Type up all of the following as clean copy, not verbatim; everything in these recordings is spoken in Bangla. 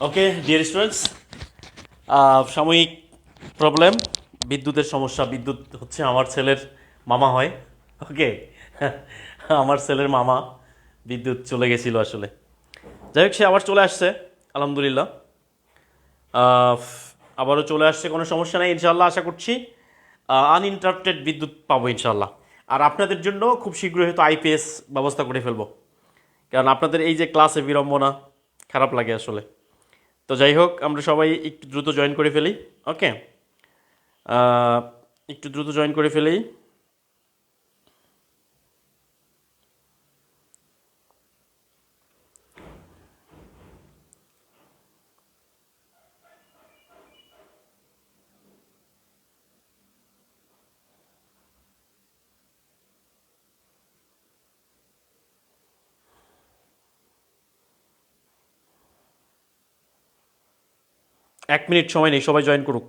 ওকে ডিয়ার স্টুডেন্টস, সাময়িক প্রবলেম, বিদ্যুতের সমস্যা। বিদ্যুৎ হচ্ছে আমার ছেলের মামা হয়। ওকে, আমার ছেলের মামা বিদ্যুৎ চলে গেছিল আসলে। যাই হোক, সে আবার চলে আসছে আলহামদুলিল্লাহ। আহ, আবারও চলে আসছে, কোনো সমস্যা নেই ইনশাল্লাহ। আশা করছি আনইন্টারাপ্টেড বিদ্যুৎ পাবো ইনশাল্লাহ। আর আপনাদের জন্য খুব শীঘ্রই হয়তো আইপিএস ব্যবস্থা করে ফেলবো, কারণ আপনাদের এই যে ক্লাসে বিড়ম্বনা খারাপ লাগে আসলে। তো যাই হোক, আমরা সবাই একটু দ্রুত জয়েন করে ফেলি। ওকে, একটু দ্রুত জয়েন করে ফেলি। এক মিনিট সময় নেই, সবাই জয়েন করুক।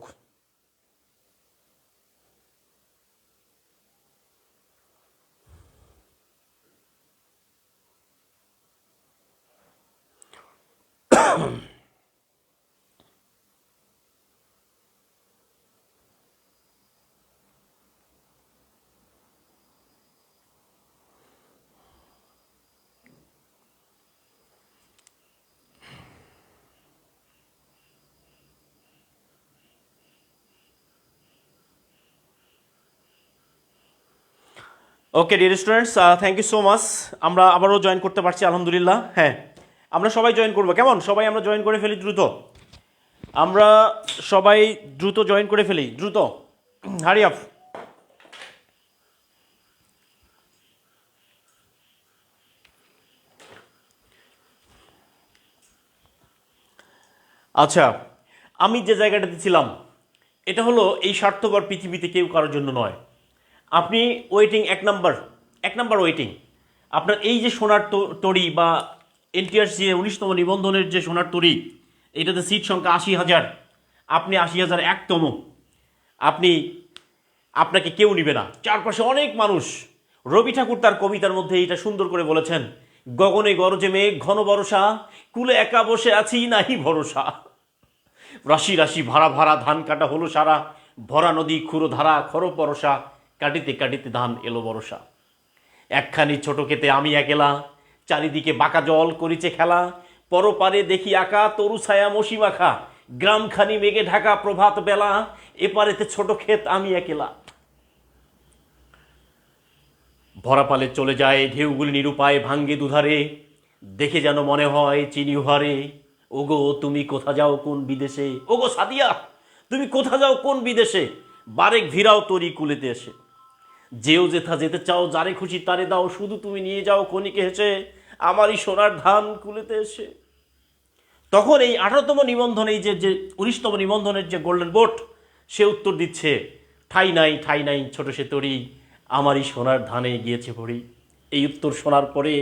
Okay dear students, thank you so much. আমরা আবারও জয়েন করতে পারছি আলহামদুলিল্লাহ। হ্যাঁ, আমরা সবাই জয়েন করবো, কেমন? সবাই আমরা জয়েন করে ফেলি দ্রুত। আমরা সবাই দ্রুত জয়েন করে ফেলি, দ্রুত, হারি আপ। আচ্ছা, আমি যে জায়গাটাতে ছিলাম, এটা হলো এই স্বার্থপর পৃথিবীতে কেউ কারোর জন্য নয়। আপনি ওয়েটিং, এক নাম্বার ওয়েটিং। আপনার এই যে সোনার তরী বা এনটিআর যে 19তম নিবন্ধনের যে সোনার তরী, এটাতে সিট সংখ্যা 80,000। আপনি 80,000 একতম। আপনি, আপনাকে কেউ নিবে না। চারপাশে অনেক মানুষ। রবি ঠাকুর তার কবিতার মধ্যে এটা সুন্দর করে বলেছেন, গগনে গরজে মেঘ ঘন বরষা, কুলে একা বসে আছি নাহি ভরসা। রাশি রাশি ভাড়া ভাড়া ধান কাটা হলো সারা, ভরা নদী ক্ষুরো ধারা খর পরশা, কাটিতে কাটিতে ধান এলো বরষা। একখানি ছোট খেতে আমি একেলা, চারিদিকে বাঁকা জল করিছে খেলা, পরপারে দেখি আঁকা তরু ছায়া মশি মাখা, গ্রামখানি মেঘে ঢাকা প্রভাত বেলা, এপারেতে ছোট ক্ষেত আমি একেলা। ভরা পালে চলে যায় ঢেউগুলি নিরুপায় ভাঙ্গে দুধারে, দেখে যেন মনে হয় চিনি উহারে। ওগো তুমি কোথা যাও কোন বিদেশে, ওগো সাদিয়া তুমি কোথা যাও কোন বিদেশে, বারেক ভিড়াও তরি কুলেতে এসে। যেও যেথা যেতে চাও যারে খুশি তারে দাও, শুধু তুমি নিয়ে যাও ক্ষণিকে হেসে, আমারই সোনার ধান কুলেতে এসে। তখন এই 18তম নিবন্ধন, এই যে 19তম নিবন্ধনের যে গোল্ডেন বোট, সে উত্তর দিচ্ছে, ঠাই নাই ঠাই নাই ছোট সে তরি, আমারই সোনার ধানে গিয়েছে ভরি। এই উত্তর শোনার পরে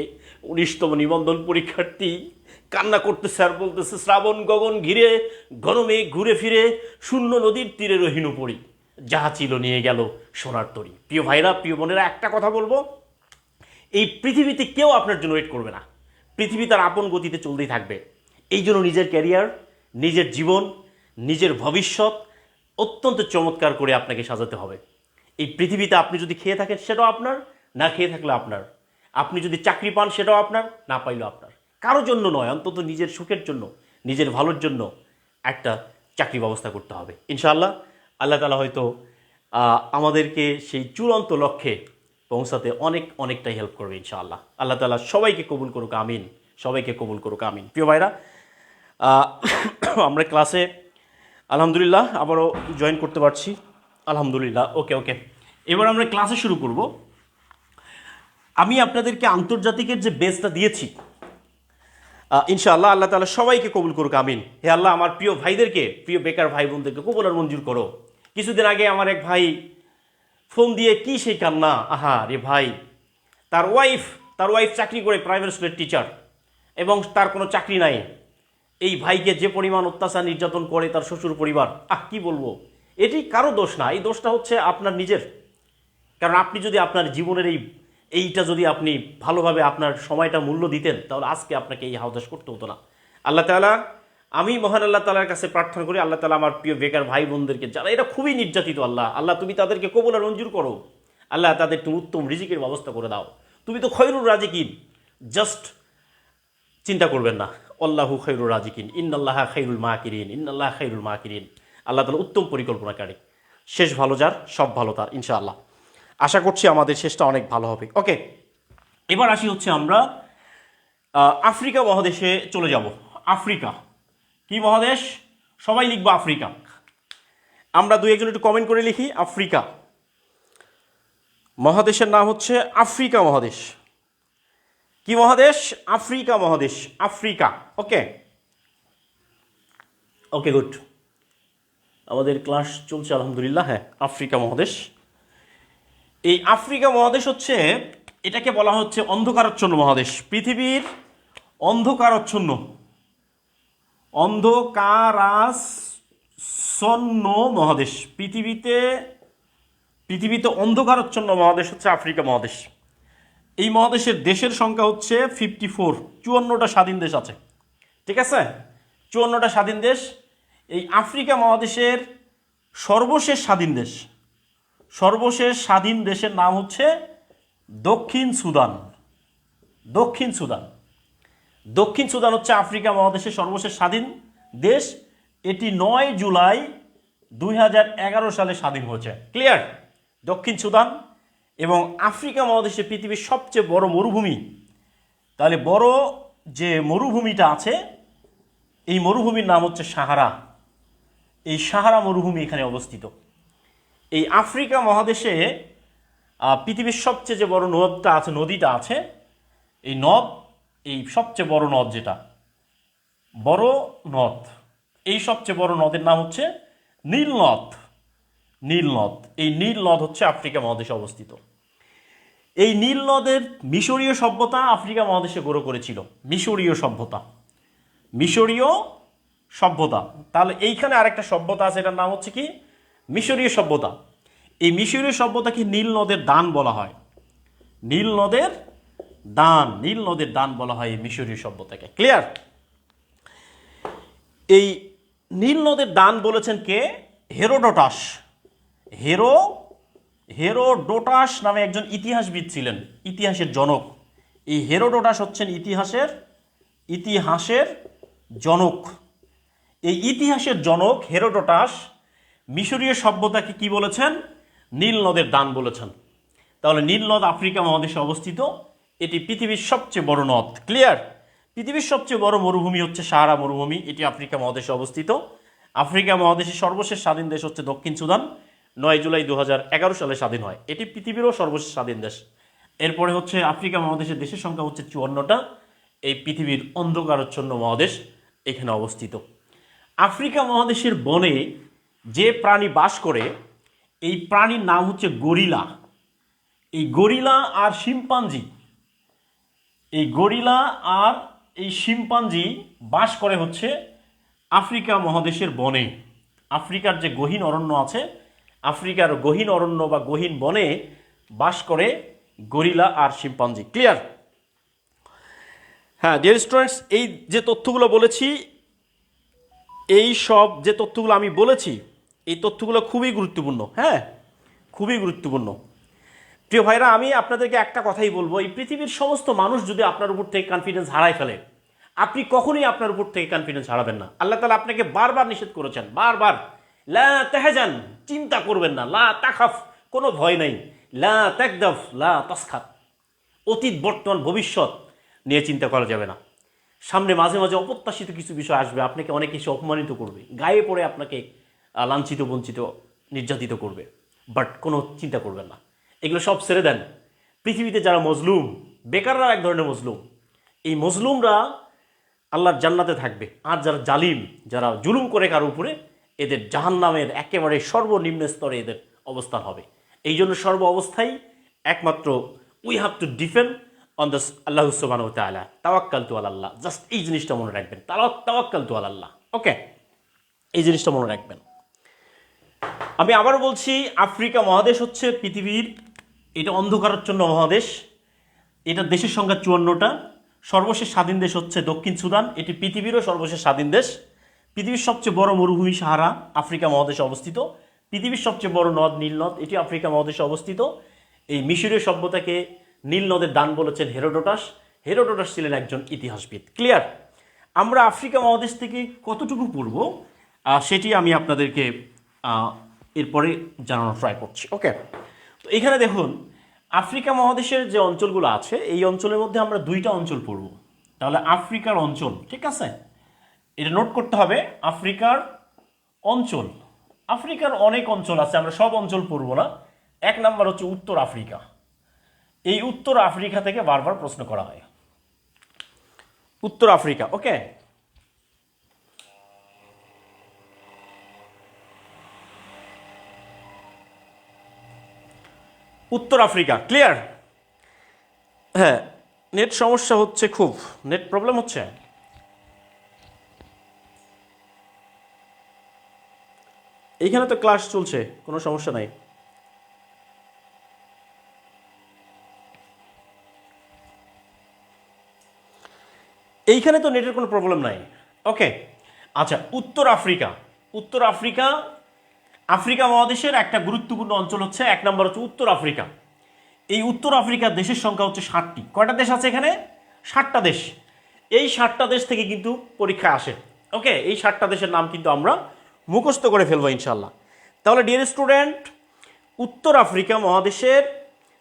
19তম নিবন্ধন পরীক্ষার্থী কান্না করতেছে আর বলতেছে, শ্রাবণ গগন ঘিরে ঘন মেঘ ঘুরে ফিরে, শূন্য নদীর তীরে রহিনু পড়ি, যাহা ছিল নিয়ে গেল সোনার তরি। প্রিয় ভাইরা, প্রিয় বোনেরা, একটা কথা বলবো, এই পৃথিবীতে কেউ আপনার জন্য ওয়েট করবে না। পৃথিবী তার আপন গতিতে চলতেই থাকবে। এই জন্য নিজের ক্যারিয়ার, নিজের জীবন, নিজের ভবিষ্যৎ অত্যন্ত চমৎকার করে আপনাকে সাজাতে হবে। এই পৃথিবীতে আপনি যদি খেয়ে থাকেন সেটাও আপনার, না খেয়ে থাকলে আপনার। আপনি যদি চাকরি পান সেটাও আপনার, না পাইলেও আপনার। কারো জন্য নয়, অন্তত নিজের সুখের জন্য, নিজের ভালোর জন্য একটা চাকরি ব্যবস্থা করতে হবে ইনশাআল্লাহ। আল্লাহ তাআলা হয়তো আমাদেরকে সেই চূড়ান্ত লক্ষ্যে পৌঁছাতে অনেকটাই হেল্প করবে ইনশাআল্লাহ। আল্লাহ তাআলা সবাইকে কবুল করুক, আমিন। সবাইকে কবুল করুক, আমিন। প্রিয় ভাইরা, আহ, আমরা ক্লাসে আলহামদুলিল্লাহ আবারও জয়েন করতে পারছি আলহামদুলিল্লাহ। ওকে ওকে, এবার আমরা ক্লাসে শুরু করব। আমি আপনাদেরকে আন্তর্জাতিকের যে বেসটা দিয়েছি, ইনশাআল্লাহ আল্লাহ তাআলা সবাইকে কবুল করুক, আমিন। হে আল্লাহ, আমার প্রিয় ভাইদেরকে, প্রিয় বেকার ভাই বোনদেরকে কবুল আর মঞ্জুর করো। কিছুদিন আগে আমার এক ভাই ফোন দিয়ে কি সেই কান্না, আহা রে ভাই, তার ওয়াইফ চাকরি করে, প্রাইভেট স্কুলের টিচার, এবং তার কোনো চাকরি নাই। এই ভাইকে যে পরিমাণ অত্যাচার নির্যাতন করে তার শ্বশুর পরিবার, কি বলবো। এটি কারো দোষ না, এই দোষটা হচ্ছে আপনার নিজের। কারণ আপনি যদি আপনার জীবনের এইটা যদি আপনি ভালোভাবে আপনার সময়টা মূল্য দিতেন, তাহলে আজকে আপনাকে এই হাউদাস করতে হতো না। আল্লাহ তাআলা আমি মহান আল্লাহ তাআলার কাছে প্রার্থনা করি, আল্লাহ তাআলা আমার প্রিয় বেকার ভাই বোনদেরকে, যারা এরা খুবই নির্যাতিত, আল্লাহ তুমি তাদেরকে কবুল আর মঞ্জুর করো। আল্লাহ তাদের তুমি উত্তম রিজিকের ব্যবস্থা করে দাও। তুমি তো খৈরুর রাজিকিন, জাস্ট চিন্তা করবেন না। আল্লাহু খৈরুর রাজিকিন, ইন্নাল্লাহা খৈরুল মাকিরিন, ইন্নাল্লাহা খৈরুল মাকিরিন। আল্লাহ তাআলা উত্তম পরিকল্পনাকারী। শেষ ভালো যার, সব ভালো তার, ইনশাআল্লাহ। আশা করছি আমাদের শেষটা অনেক ভালো হবে। ওকে, এবার আসি হচ্ছে আমরা আফ্রিকা মহাদেশে চলে যাব। আফ্রিকা কি মহাদেশ? সবাই লিখবো আফ্রিকা। আমরা দুই একজন একটু কমেন্ট করে লিখি। আফ্রিকা মহাদেশের নাম হচ্ছে আফ্রিকা মহাদেশ। কি মহাদেশ? আফ্রিকা মহাদেশ। আফ্রিকা। ওকে ওকে, গুড। আমাদের ক্লাস চলছে আলহামদুলিল্লাহ। হ্যাঁ, আফ্রিকা মহাদেশ। এই আফ্রিকা মহাদেশ হচ্ছে, এটাকে বলা হচ্ছে অন্ধকারাচ্ছন্ন মহাদেশ। পৃথিবীর অন্ধকারাচ্ছন্ন, অন্ধকারাচ্ছন্ন মহাদেশ। পৃথিবীতে অন্ধকারাচ্ছন্ন মহাদেশ হচ্ছে আফ্রিকা মহাদেশ। এই মহাদেশের দেশের সংখ্যা হচ্ছে 54। 54টা স্বাধীন দেশ আছে। ঠিক আছে, 54টা স্বাধীন দেশ। এই আফ্রিকা মহাদেশের সর্বশেষ স্বাধীন দেশের নাম হচ্ছে দক্ষিণ সুদান। দক্ষিণ সুদান হচ্ছে আফ্রিকা মহাদেশের সর্বশেষ স্বাধীন দেশ। এটি 9 জুলাই 2011 সালে স্বাধীন হয়েছে। ক্লিয়ার? দক্ষিণ সুদান। এবং আফ্রিকা মহাদেশে পৃথিবীর সবচেয়ে বড় মরুভূমি, তাহলে বড় যে মরুভূমিটা আছে, এই মরুভূমির নাম হচ্ছে সাহারা। এই সাহারা মরুভূমি এখানে অবস্থিত। এই আফ্রিকা মহাদেশে পৃথিবীর সবচেয়ে যে বড় নদীটা আছে, এই সবচেয়ে বড় নদ, যেটা বড় নদ, এই সবচেয়ে বড় নদের নাম হচ্ছে নীল নদ। এই নীল নদ হচ্ছে আফ্রিকা মহাদেশে অবস্থিত। এই নীল নদের মিশরীয় সভ্যতা আফ্রিকা মহাদেশে গড়ে করেছিল। মিশরীয় সভ্যতা। তাহলে এইখানে আরেকটা সভ্যতা আছে, এটার নাম হচ্ছে কি? মিশরীয় সভ্যতা। এই মিশরীয় সভ্যতাকে নীল নদের দান বলা হয়। নীল নদের দান বলা হয় এই মিশরীয় সভ্যতাকে। ক্লিয়ার? এই নীল নদের দান বলেছেন কে? হেরোডোটাস। হেরোডোটাস নামে একজন ইতিহাসবিদ ছিলেন, ইতিহাসের জনক। এই হেরোডোটাস হচ্ছেন ইতিহাসের জনক। এই ইতিহাসের জনক হেরোডোটাস মিশরীয় সভ্যতাকে কি বলেছেন? নীল নদের দান বলেছেন। তাহলে নীল নদ আফ্রিকা মহাদেশে অবস্থিত। এটি পৃথিবীর সবচেয়ে বড় নদ। ক্লিয়ার? পৃথিবীর সবচেয়ে বড় মরুভূমি হচ্ছে সাহারা মরুভূমি। এটি আফ্রিকা মহাদেশে অবস্থিত। আফ্রিকা মহাদেশের সর্বশেষ স্বাধীন দেশ হচ্ছে দক্ষিণ সুদান। 9 জুলাই 2011 সালে স্বাধীন হয়। এটি পৃথিবীরও সর্বশেষ স্বাধীন দেশ। এরপরে হচ্ছে আফ্রিকা মহাদেশের দেশের সংখ্যা হচ্ছে 54টা। এই পৃথিবীর অন্ধকারাচ্ছন্ন মহাদেশ এখানে অবস্থিত। আফ্রিকা মহাদেশের বনে যে প্রাণী বাস করে, এই প্রাণীর নাম হচ্ছে গরিলা। এই গরিলা আর শিম্পাঞ্জি বাস করে হচ্ছে আফ্রিকা মহাদেশের বনে। আফ্রিকার যে গহীন অরণ্য আছে, আফ্রিকার গহীন অরণ্য বা গহীন বনে বাস করে গরিলা আর শিম্পাঞ্জি। ক্লিয়ার? হ্যাঁ ডিয়ার স্টুডেন্টস, এই যে তথ্যগুলো বলেছি, এই তথ্যগুলো খুবই গুরুত্বপূর্ণ। হ্যাঁ, খুবই গুরুত্বপূর্ণ। প্রিয় ভাইরা, আমি আপনাদেরকে একটা কথাই বলবো, এই পৃথিবীর সমস্ত মানুষ যদি আপনার উপর থেকে কনফিডেন্স হারায় ফেলে, আপনি কখনোই আপনার উপর থেকে কনফিডেন্স হারাবেন না। আল্লাহ তাআলা আপনাকে বারবার নিষেধ করেছেন, বারবার, লা তাহজান, চিন্তা করবেন না, লা তাখাফ, কোনো ভয় নাই, লা তাকদাফ, লা তাসখাত, অতীত বর্তমান ভবিষ্যৎ নিয়ে চিন্তা করা যাবে না। সামনে মাঝে মাঝে অপ্রত্যাশিত কিছু বিষয় আসবে, আপনাকে অনেক কিছু অপমানিত করবে, গায়ে পড়ে আপনাকে লাঞ্ছিত, বঞ্চিত, নির্যাতিত করবে, বাট কোনো চিন্তা করবেন না, এগুলো সব ছেড়ে দেন। পৃথিবীতে যারা মজলুম, বেকাররা এক ধরনের মজলুম, এই মজলুমরা আল্লাহর জান্নাতে থাকবে। আর যারা জালিম, যারা জুলুম করে কারো উপরে, এদের জাহান্নামের একেবারে সর্বনিম্ন স্তরে এদের অবস্থান হবে। এই জন্য সর্ব অবস্থায় একমাত্র we have to depend on the আল্লাহ সুবহানাহু ওয়া তাআলা, তাওয়াক্কালতু আলাল্লাহ। জাস্ট এই জিনিসটা মনে রাখবেন, তাওয়াক্কালতু আলাল্লাহ। ওকে, এই জিনিসটা মনে রাখবেন। আমি আবারও বলছি, আফ্রিকা মহাদেশ হচ্ছে পৃথিবীর, এটা অন্ধকারাচ্ছন্ন মহাদেশ। এটা দেশের সংখ্যা 54টা। সর্বশেষ স্বাধীন দেশ হচ্ছে দক্ষিণ সুদান। এটি পৃথিবীরও সর্বশেষ স্বাধীন দেশ। পৃথিবীর সবচেয়ে বড় মরুভূমি সাহারা আফ্রিকা মহাদেশে অবস্থিত। পৃথিবীর সবচেয়ে বড় নদ নীলনদ, এটি আফ্রিকা মহাদেশে অবস্থিত। এই মিশরীয় সভ্যতাকে নীল নদের দান বলেছেন হেরোডোটাস। হেরোডোটাস ছিলেন একজন ইতিহাসবিদ। ক্লিয়ার? আমরা আফ্রিকা মহাদেশ থেকে কতটুকু পড়ব সেটি আমি আপনাদেরকে এরপরে জানানোর ট্রাই করছি। ওকে, তো এখানে দেখুন আফ্রিকা মহাদেশের যে অঞ্চলগুলো আছে এই অঞ্চলের মধ্যে আমরা দুইটা অঞ্চল পড়ব। তাহলে আফ্রিকার অঞ্চল, ঠিক আছে, এটা নোট করতে হবে। আফ্রিকার অঞ্চল, আফ্রিকার অনেক অঞ্চল আছে, আমরা সব অঞ্চল পড়ব না। এক নাম্বার হচ্ছে উত্তর আফ্রিকা। এই উত্তর আফ্রিকা থেকে বারবার প্রশ্ন করা হয়। উত্তর আফ্রিকা, ওকে। উত্তর আফ্রিকা, ক্লিয়ার? হ্যাঁ, নেট সমস্যা হচ্ছে, খুব নেট প্রবলেম হচ্ছে। এইখানে তো ক্লাস চলছে, কোনো সমস্যা নাই। এইখানে তো নেটের কোনো প্রবলেম নাই। ওকে, আচ্ছা, উত্তর আফ্রিকা। উত্তর আফ্রিকা আফ্রিকা মহাদেশের একটা গুরুত্বপূর্ণ অঞ্চল হচ্ছে, এক নম্বর হচ্ছে উত্তর আফ্রিকা। এই উত্তর আফ্রিকার দেশের সংখ্যা হচ্ছে 60টি। কয়টা দেশ আছে এখানে? 60টা দেশ। এই 60টা দেশ থেকে কিন্তু পরীক্ষায় আসে। ওকে, এই 60টা দেশের নাম কিন্তু আমরা মুখস্থ করে ফেলবো ইনশাল্লাহ। তাহলে ডিয়ার স্টুডেন্ট, উত্তর আফ্রিকা মহাদেশের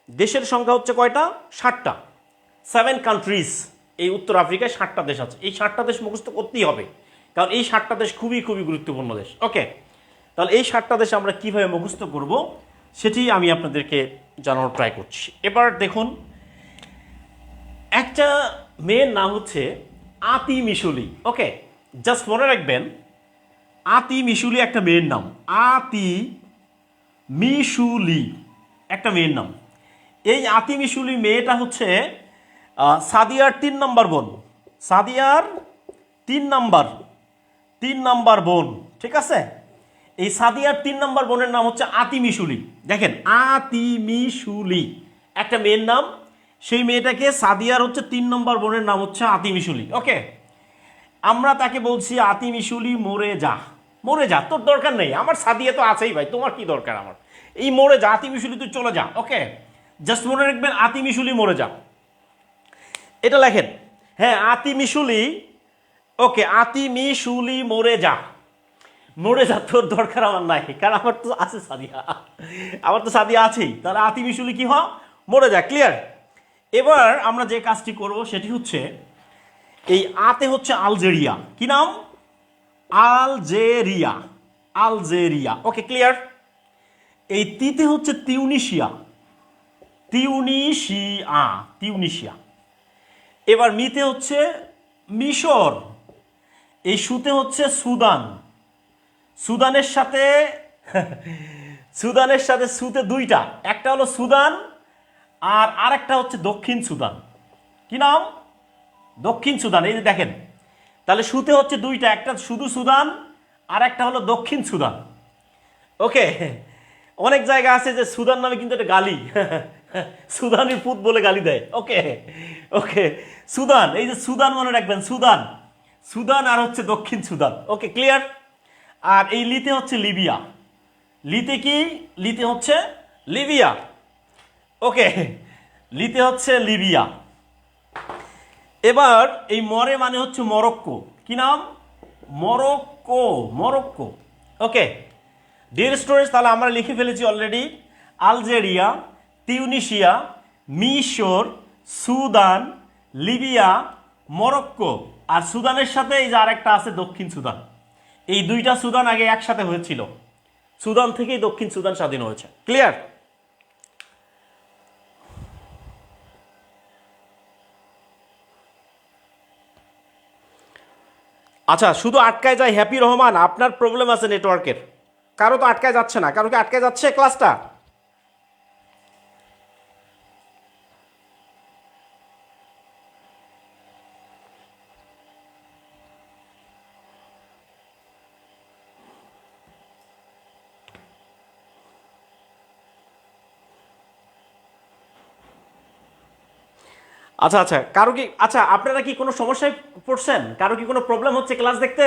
দেশের সংখ্যা হচ্ছে কয়টা? 60টা। 7 কান্ট্রিজ। এই উত্তর আফ্রিকায় 60টা দেশ আছে। এই 60টা দেশ মুখস্থ করতেই হবে, কারণ এই 60টা দেশ খুবই খুবই গুরুত্বপূর্ণ দেশ। ওকে, তাহলে এই 60টা দেশ আমরা কীভাবে মুখস্থ করব সেটি আমি আপনাদেরকে জানানোর ট্রাই করছি। এবার দেখুন, একটা মেয়ের নাম হচ্ছে আতি মিশুলি। ওকে, জাস্ট মনে রাখবেন, আতি মিশুলি একটা মেয়ের নাম। আতি মিশুলি একটা মেয়ের নাম। এই আতি মিশুলি মেয়েটা হচ্ছে সাদিয়ার 3 নম্বর বোন। সাদিয়ার 3 নাম্বার বোন, ঠিক আছে? এই সাদিয়ার 3 নম্বর বোনের নাম হচ্ছে আতি মিশুলি। দেখেন, আতি মিশুলি একটা মেয়ের নাম। সেই মেয়েটাকে সাদিয়ার হচ্ছে 3 নম্বর বোনের নাম হচ্ছে আতি মিশুলি। ওকে, আমরা তাকে বলছি আতি মিশুলি মরে যা। মরে যা, তোর দরকার নেই, আমার সাদিয়া তো আছেই ভাই, তোমার কি দরকার আমার? এই মরে যা, আতি মিশুলি তুই চলে যা। ওকে, জাস্ট মনে রাখবেন আতি মিশুলি মরে যা, এটা লেখেন। হ্যাঁ, আতি মিশুলি। ওকে, আতি মিশুলি মরে যা। মরে যা, তোর দরকার আমার নাই, কারণ আমার তো আছে সাদিয়া, আমার তো সাদিয়া আছেই। তাহলে আতি মিশুলি কি হয়? মরে যা। ক্লিয়ার? এবার আমরা যে কাজটি করব সেটি হচ্ছে, এই আতে হচ্ছে আলজেরিয়া। কি নাম? আলজেরিয়া। আলজেরিয়া, ওকে, ক্লিয়ার? এই তিতে হচ্ছে তিউনিশিয়া। Tunisia, Tunisia. এবার মিতে হচ্ছে মিশর। এই সুতে হচ্ছে সুদান। সুদানের সাথে সুদানের সাথে সুতে দুইটা, একটা হলো সুদান আর আরেকটা হচ্ছে দক্ষিণ সুদান। কি নাম? দক্ষিণ সুদান। এই যে দেখেন, তাহলে সুতে হচ্ছে দুইটা, একটা শুধু সুদান আর একটা হলো দক্ষিণ সুদান। ওকে, অনেক জায়গা আছে যে সুদান নামে কিন্তু একটা গালি, সুদানের পুত বলে গালি দেয়। ওকে, ওকে, সুদান, এই যে সুদান মনে রাখবেন, সুদান, সুদান আর হচ্ছে দক্ষিণ সুদান। ওকে, ক্লিয়ার? আর এই লিতে হচ্ছে লিবিয়া। লিতে কি? লিতে হচ্ছে লিবিয়া। ওকে, লিতে হচ্ছে লিবিয়া। এবার এই মরে মানে হচ্ছে মরক্কো। কি নাম? Morocco, Morocco. Okay, dear students, তাহলে আমরা লিখে ফেলেছি অলরেডি আলজেরিয়া, তিউনিশিয়া, মিশর, সুদান, লিবিয়া, মরক্কো। আর সুদানের সাথে এই যে আরেকটা আছে দক্ষিণ সুদান। এই দুইটা সুদান আগে একসাথে হয়েছিল, সুদান থেকেই দক্ষিণ সুদান স্বাধীন হয়েছে। ক্লিয়ার? আচ্ছা, শুধু আটকায় যায় হ্যাপি রহমান, আপনার প্রবলেম আছে নেটওয়ার্কের। কারো তো আটকায় যাচ্ছে না, কারো কি আটকায় যাচ্ছে ক্লাসটা? আচ্ছা আচ্ছা, কারো কি, আচ্ছা আপনারা কি কোনো সমস্যায় পড়ছেন? কারো কি কোনো প্রবলেম হচ্ছে ক্লাস দেখতে?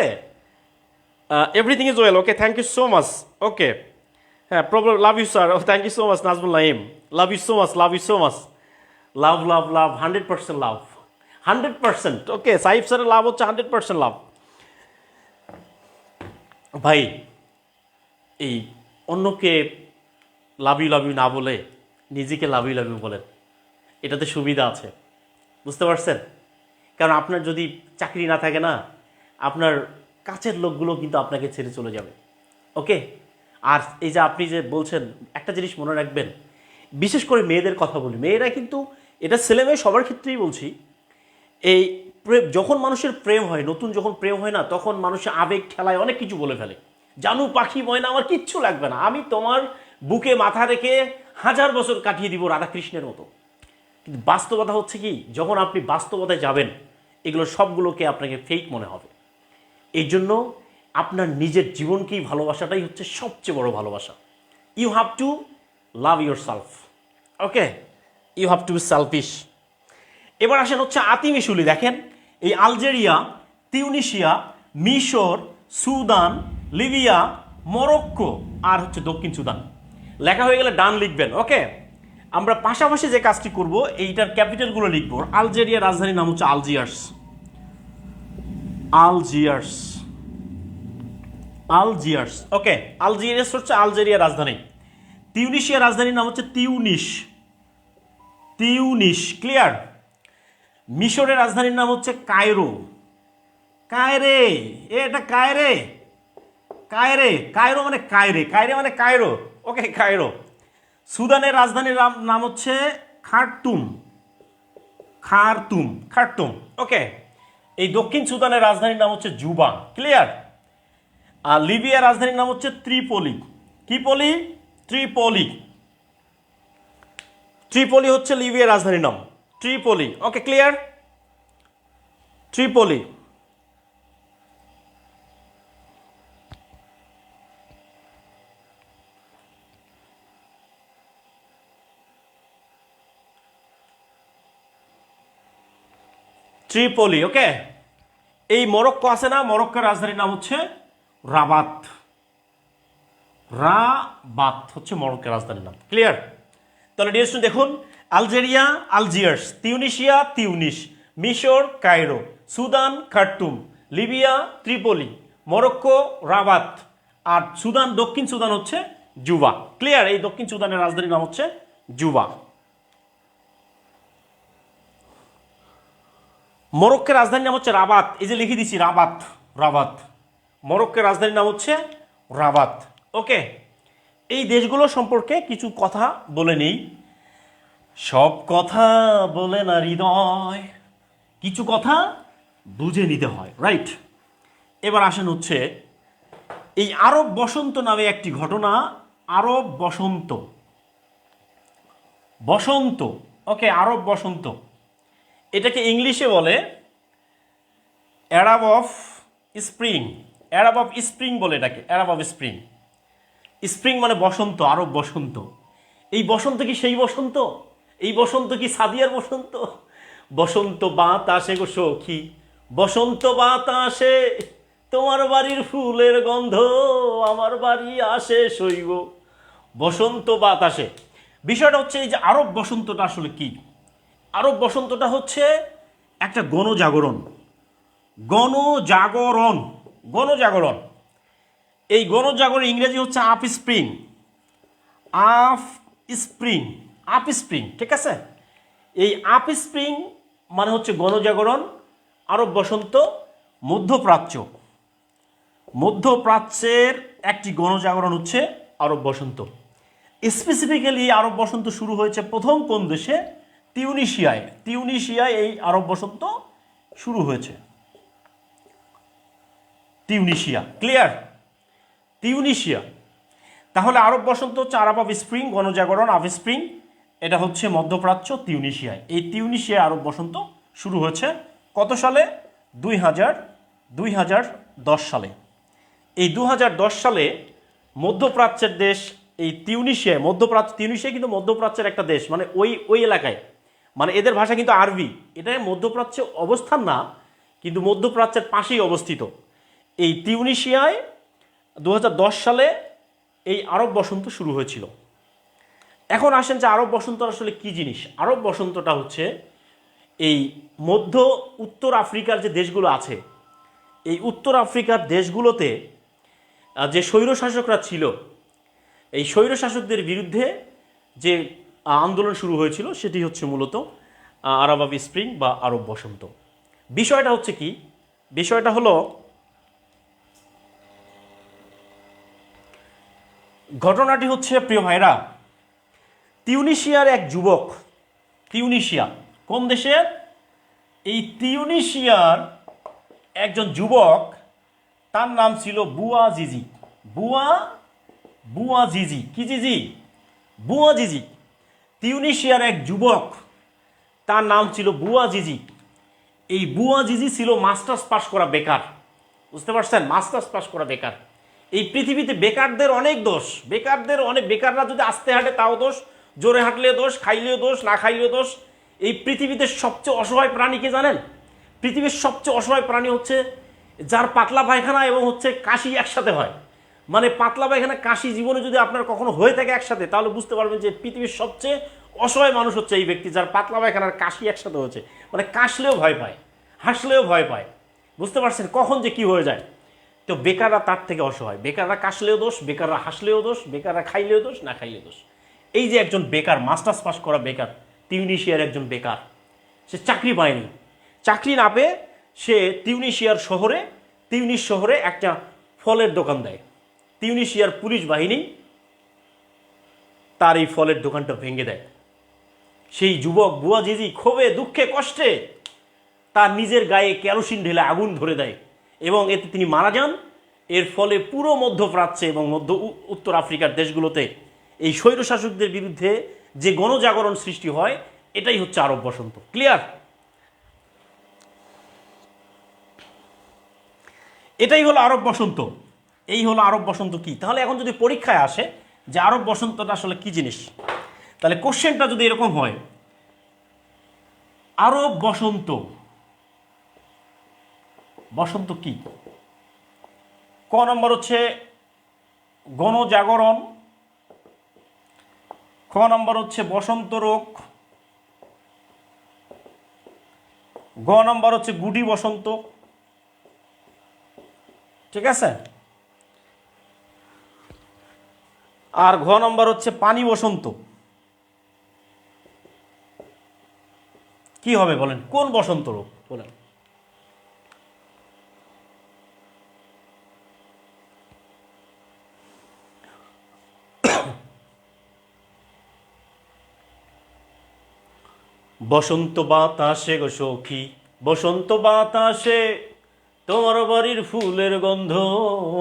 Everything is well, okay, thank you so much, okay, হ্যাঁ, problem, love you sir, thank you so much Nazmul Naim, love you so much, love you so much, love love love, 100% love, 100%, okay, Saif স্যারের লাভ হচ্ছে 100% লাভ। ভাই, এই অন্যকে লাভ ইউ না বলে নিজেকে লাভ ইউ বলেন, এটাতে সুবিধা আছে, বুঝতে পারছেন? কারণ আপনার যদি চাকরি না থাকে না, আপনার কাছের লোকগুলো কিন্তু আপনাকে ছেড়ে চলে যাবে, ওকে? আর এই যে আপনি যে বলছেন, একটা জিনিস মনে রাখবেন, বিশেষ করে মেয়েদের কথা বলি, মেয়েরা কিন্তু, এটা ছেলে মেয়ে সবার ক্ষেত্রেই বলছি, এই যখন মানুষের প্রেম হয়, নতুন যখন প্রেম হয় না, তখন মানুষের আবেগ ঠেলায় অনেক কিছু বলে ফেলে। জানু পাখি ময়না, আমার কিচ্ছু লাগবে না, আমি তোমার বুকে মাথা রেখে 1000 বছর কাটিয়ে দিব রাধাকৃষ্ণের মতো। কিন্তু বাস্তবতা হচ্ছে কি, যখন আপনি বাস্তবতায় যাবেন, এগুলো সবগুলোকে আপনাকে ফেক মনে হবে। এই জন্য আপনার নিজের জীবনকেই ভালোবাসাটাই হচ্ছে সবচেয়ে বড় ভালোবাসা। You have to love yourself, okay, you have to be selfish. এবার আসেন হচ্ছে আতিমিশুলি। দেখেন, এই আলজেরিয়া, তিউনিশিয়া, মিশর, সুদান, লিবিয়া, মরক্কো আর হচ্ছে দক্ষিণ সুদান। লেখা হয়ে গেলে ডান লিখবেন, ওকে? আমরা পাশাপাশি যে কাজটি করব, এইটার ক্যাপিটালগুলো লিখব। আলজেরিয়ার রাজধানীর নাম হচ্ছে আলজিয়ার্স, আলজিয়ার্স, আলজিয়ার্স, ওকে, আলজিয়ার্স হচ্ছে আলজেরিয়ার রাজধানী। তিউনিশিয়ার রাজধানীর নাম হচ্ছে তিউনিস, তিউনিস, ক্লিয়ার? মিশরের রাজধানীর নাম হচ্ছে কায়রো, কায়রে, এটা কায়রে, কায়রে, কায়রো মানে কায়রে, কায়রে মানে কায়রো, ওকে, কায়রো। সুদানের রাজধানীর নাম হচ্ছে খার্তুম, খার্তুম, খার্তুম, ওকে। এই দক্ষিণ সুদানের রাজধানীর নাম হচ্ছে জুবা, ক্লিয়ার? আর লিবিয়ার রাজধানীর নাম হচ্ছে ত্রিপলি, কি পলি? ত্রিপলি, ত্রিপলি হচ্ছে লিবিয়ার রাজধানীর নাম, ত্রিপলি, ওকে, ক্লিয়ার? ত্রিপলি। ত্রিপলি, ওকে। এই মরক্কো আছে না, মরক্কোর রাজধানীর নাম হচ্ছে রাবাত, রাবাত হচ্ছে মরক্কোর রাজধানীর নাম, ক্লিয়ার? তাহলে ডিয়ার স্টুডেন্ট দেখুন, আলজেরিয়া আলজিয়ার্স, তিউনিশিয়া তিউনিস, মিশর Cairo, Sudan Khartoum, Libya ত্রিপলি, Morocco Rabat, আর সুদান, দক্ষিণ সুদান হচ্ছে জুবা, ক্লিয়ার? এই দক্ষিণ সুদানের রাজধানীর নাম হচ্ছে জুবা। মরক্কোর রাজধানীর নাম হচ্ছে রাবাত, এই যে লিখে দিছি রাবাত, রাবাত, মরক্কোর রাজধানীর নাম হচ্ছে রাবাত, ওকে। এই দেশগুলো সম্পর্কে কিছু কথা বলে নেই। সব কথা বলে না হৃদয়, কিছু কথা বুঝে নিতে হয়, রাইট? এবার আসেন হচ্ছে এই আরব বসন্ত নামে একটি ঘটনা, আরব বসন্ত, বসন্ত, ওকে, আরব বসন্ত, এটাকে ইংলিশে বলে Arab of spring, Arab of spring বলে এটাকে, অ্যারাব অফ স্প্রিং। স্প্রিং মানে বসন্ত, আরব বসন্ত। এই বসন্ত কি সেই বসন্ত? এই বসন্ত কি সাদিয়ার বসন্ত? বসন্ত বাতাসে গো সখী, বসন্ত বাতাসে, তোমার বাড়ির ফুলের গন্ধ আমার বাড়ি আসে শৈব, বসন্ত বাতাসে। বিষয়টা হচ্ছে এই যে আরব বসন্তটা আসলে কি? আরব বসন্তটা হচ্ছে একটা গণজাগরণ, গণজাগরণ, গণজাগরণ। এই গণজাগরণ ইংরেজি হচ্ছে up spring, up spring, up spring, ঠিক আছে? এই আপ স্প্রিং মানে হচ্ছে গণজাগরণ। আরব বসন্ত মধ্যপ্রাচ্য, মধ্যপ্রাচ্যের একটি গণজাগরণ হচ্ছে আরব বসন্ত। স্পেসিফিক্যালি আরব বসন্ত শুরু হয়েছে প্রথম কোন দেশে? তিউনিশিয়ায়, তিউনিশিয়ায় এই আরব বসন্ত শুরু হয়েছে, তিউনিশিয়া, ক্লিয়ার? তিউনিশিয়া। তাহলে আরব বসন্ত হচ্ছে আরব অফ স্প্রিং, গণজাগরণ আফ স্প্রিং, এটা হচ্ছে মধ্যপ্রাচ্য তিউনিশিয়ায়। এই তিউনিশিয়ায় আরব বসন্ত শুরু হয়েছে কত সালে? 2010 সালে। এই 2010 সালে মধ্যপ্রাচ্যের দেশ এই তিউনিশিয়ায়, মধ্যপ্রাচ্য, তিউনিশিয়া কিন্তু মধ্যপ্রাচ্যের একটা দেশ, মানে ওই ওই এলাকায়, মানে এদের ভাষা কিন্তু আরবি। এটা মধ্যপ্রাচ্যে অবস্থান না, কিন্তু মধ্যপ্রাচ্যের পাশেই অবস্থিত। এই তিউনিশিয়ায় 2010 সালে এই আরব বসন্ত শুরু হয়েছিল। এখন আসেন যে আরব বসন্ত আসলে কি জিনিস। আরব বসন্তটা হচ্ছে এই মধ্য উত্তর আফ্রিকার যে দেশগুলো আছে, এই উত্তর আফ্রিকার দেশগুলোতে যে স্বৈরশাসকরা ছিল, এই স্বৈরশাসকদের বিরুদ্ধে যে আন্দোলন শুরু হয়েছিল সেটি হচ্ছে মূলত আরব স্প্রিং বা আরব বসন্ত। বিষয়টা হচ্ছে কি, বিষয়টা হলো ঘটনাটি হচ্ছে প্রিয় ভাইরা, তিউনিশিয়ার এক যুবক, তিউনিশিয়া কোন দেশের, এই তিউনিশিয়ার একজন যুবক, তার নাম ছিল বুয়াজিজি। বুয়াজিজি কি জিজি? বুয়াজিজি। তিউনিশিয়ার এক যুবক, তার নাম ছিল বুয়াজিজি। এই বুয়াজিজি ছিল মাস্টার্স পাস করা বেকার। বুঝতে পারছেন? মাস্টার্স পাস করা বেকার। এই পৃথিবীতে বেকারদের অনেক দোষ, বেকাররা যদি আস্তে হাঁটে তাও দোষ, জোরে হাঁটলেও দোষ, খাইলেও দোষ, না খাইলেও দোষ। এই পৃথিবীতে সবচেয়ে অসহায় প্রাণী কে জানেন? পৃথিবীর সবচেয়ে অসহায় প্রাণী হচ্ছে যার পাতলা পায়খানা এবং হচ্ছে কাশি একসাথে হয়। মানে পাতলা পায়খানা কাশি জীবনে যদি আপনার কখনো হয়ে থাকে একসাথে, তাহলে বুঝতে পারবেন যে পৃথিবীর সবচেয়ে অসহায় মানুষ হচ্ছে এই ব্যক্তি যার পাতলা পায়খানার কাশি একসাথে হচ্ছে। মানে কাশলেও ভয় পায়, হাসলেও ভয় পায়। বুঝতে পারছেন কখন যে কি হয়ে যায়? তো বেকাররা তার থেকে অসহায়। বেকাররা কাশলেও দোষ, বেকাররা হাসলেও দোষ, বেকাররা খাইলেও দোষ, না খাইলেও দোষ। এই যে একজন বেকার, মাস্টার্স পাস করা বেকার, তিউনিশিয়ার একজন বেকার, সে চাকরি পায়নি। চাকরি না পেয়ে সে তিউনিস শহরে একটা ফলের দোকান দেয়। তিউনিশিয়ার পুলিশ বাহিনী তার এই ফলের দোকানটা ভেঙে দেয়। সেই যুবক বুয়াজিজি ক্ষোভে দুঃখে কষ্টে তার নিজের গায়ে কেরোসিন ঢেলে আগুন ধরে দেয় এবং এতে তিনি মারা যান। এর ফলে পুরো মধ্যপ্রাচ্যে এবং উত্তর আফ্রিকার দেশগুলোতে এই স্বৈরশাসকদের বিরুদ্ধে যে গণজাগরণ সৃষ্টি হয়, এটাই হচ্ছে আরব বসন্ত। ক্লিয়ার? এটাই হলো আরব বসন্ত। এই হলো আরব বসন্ত কি। তাহলে এখন যদি পরীক্ষায় আসে যে আরব বসন্তটা আসলে কি জিনিস, তাহলে কোশ্চেনটা যদি এরকম হয়, আরব বসন্ত, বসন্ত কি? ক নম্বর হচ্ছে গণজাগরণ, খ নম্বর হচ্ছে বসন্ত রোগ, গ নম্বর হচ্ছে গুডি বসন্ত। ঠিক আছে? আর ঘ নম্বর হচ্ছে পানি বসন্ত। কি হবে বলেন? কোন বসন্ত রোগ বলেন? বসন্ত বাতাসে গো সখী, বসন্ত বাতাসে তোমার বাড়ির ফুলের গন্ধ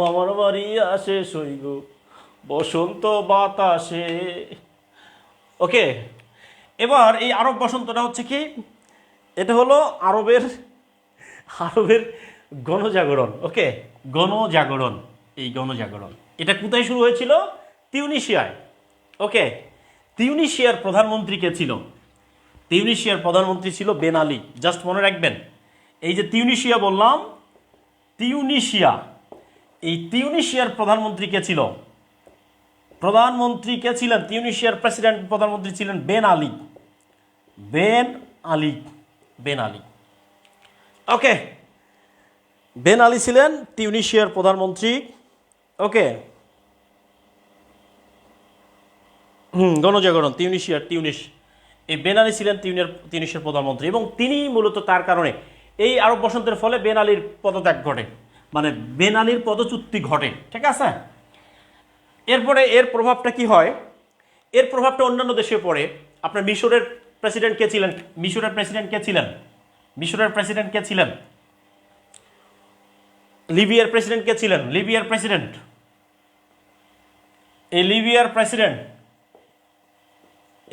আমার বাড়ি আসে সইগ বসন্ত বাতাসে। ওকে, এবার এই আরব বসন্তটা হচ্ছে কি, এটা হলো আরবের গণজাগরণ। ওকে, গণজাগরণ, এই গণজাগরণ এটা কোথায় শুরু হয়েছিল? তিউনিশিয়ায়। ওকে, তিউনিশিয়ার প্রধানমন্ত্রী কে ছিল? তিউনিশিয়ার প্রধানমন্ত্রী ছিল বেন আলী। জাস্ট মনে রাখবেন, এই যে তিউনিশিয়া বললাম, তিউনিশিয়া, এই তিউনিশিয়ার প্রধানমন্ত্রী কে ছিল? প্রধানমন্ত্রী কে ছিলেন? তিউনিশিয়ার প্রেসিডেন্ট প্রধানমন্ত্রী ছিলেন Ben Ali. Ben Ali, Ben Ali. Okay, Ben Ali ছিলেন তিউনিশিয়ার প্রধানমন্ত্রী। ওকে, গণজাগরণ, তিউনিস, এই বেন আলী ছিলেন তিউনিসের প্রধানমন্ত্রী এবং তিনি মূলত তার কারণে এই আরব বসন্তের ফলে বেন আলীর পদত্যাগ ঘটে, মানে বেন আলীর পদচ্যুতি ঘটে। ঠিক আছে? এরপরে এর প্রভাবটা কি হয়? এর প্রভাবটা অন্যান্য দেশে পড়ে। আপনার মিশরের প্রেসিডেন্ট কে ছিলেন? মিশরের প্রেসিডেন্ট কে ছিলেন? লিবিয়ার প্রেসিডেন্ট কে ছিলেন? লিবিয়ার প্রেসিডেন্ট,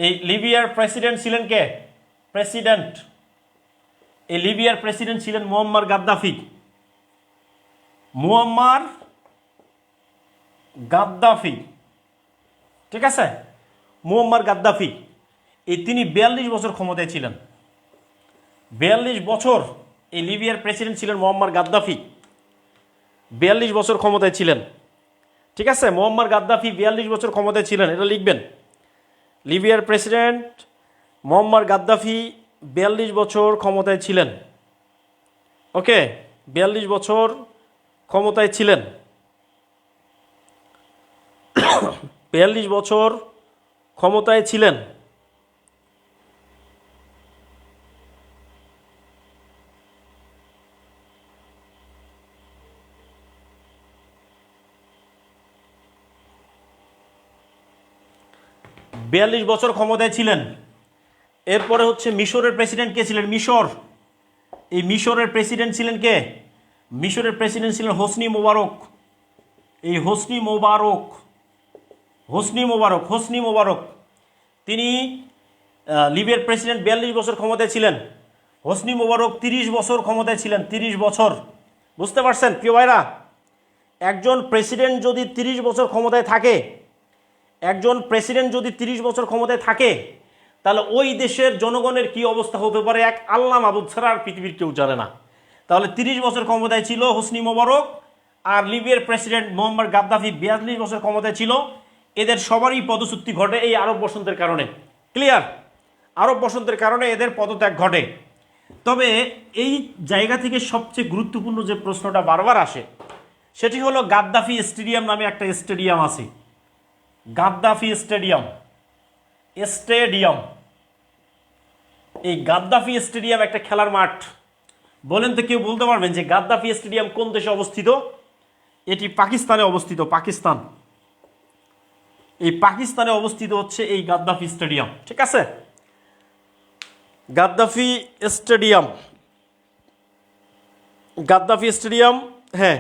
এই লিবিয়ার প্রেসিডেন্ট ছিলেন কে? এই লিবিয়ার প্রেসিডেন্ট ছিলেন মুয়াম্মার গাদ্দাফি। ঠিক আছে? মুয়াম্মার গাদ্দাফি, এই তিনি 42 বছর ক্ষমতায় ছিলেন। 42 বছর এই লিবিয়ার প্রেসিডেন্ট ছিলেন মুয়াম্মার গাদ্দাফি, 42 বছর ক্ষমতায় ছিলেন। ঠিক আছে, মোয়াম্মার গাদ্দাফি 42 বছর ক্ষমতায় ছিলেন, এটা লিখবেন। লিবিয়ার প্রেসিডেন্ট মোয়াম্মার গাদ্দাফি 42 বছর ক্ষমতায় ছিলেন। ওকে, 42 বছর ক্ষমতায় ছিলেন, 42 বছর ক্ষমতায় ছিলেন। বিয়াল্লিশ বছর ক্ষমতায় ছিলেন। এরপরে হচ্ছে মিশরের প্রেসিডেন্ট কে ছিলেন? মিশর। এই মিশরের প্রেসিডেন্ট ছিলেন কে? মিশরের প্রেসিডেন্ট ছিলেন হোসনি মোবারক। এই হোসনি মোবারক তিনি লিবিয়ার প্রেসিডেন্ট 42 বছর ক্ষমতায় ছিলেন। হোসনি মোবারক 30 বছর ক্ষমতায় ছিলেন, 30 বছর। বুঝতে পারছেন প্রিয় ভাইরা? একজন প্রেসিডেন্ট যদি 30 বছর ক্ষমতায় থাকে, একজন প্রেসিডেন্ট যদি 30 বছর ক্ষমতায় থাকে, তাহলে ওই দেশের জনগণের কি অবস্থা হতে পারে এক আল্লাহ মাবুদ ছাড়া আর পৃথিবীর কেউ জানে না। তাহলে 30 বছর ক্ষমতায় ছিল হোসনি মোবারক, আর লিবিয়ার প্রেসিডেন্ট মোহাম্মদ গাদ্দাফি 42 বছর ক্ষমতায় ছিল। এদের সবারই পদচ্যুতি ঘটে এই আরব বসন্তের কারণে। ক্লিয়ার? আরব বসন্তের কারণে এদের পদত্যাগ ঘটে। তবে এই জায়গা থেকে সবচেয়ে গুরুত্বপূর্ণ যে প্রশ্নটা বারবার আসে, সেটি হলো গাদ্দাফি স্টেডিয়াম নামে একটা স্টেডিয়াম আছে। গাদ্দাফি স্টেডিয়াম, এই গাদ্দাফি স্টেডিয়াম একটা খেলার মাঠ। বলেন তো, কেউ বলতে পারবেন যে গাদ্দাফি স্টেডিয়াম কোন দেশে অবস্থিত? এটি পাকিস্তানে অবস্থিত। পাকিস্তান, এই পাকিস্তানে অবস্থিত হচ্ছে এই গাদ্দাফি স্টেডিয়াম। ঠিক আছে, গাদ্দাফি স্টেডিয়াম। হ্যাঁ,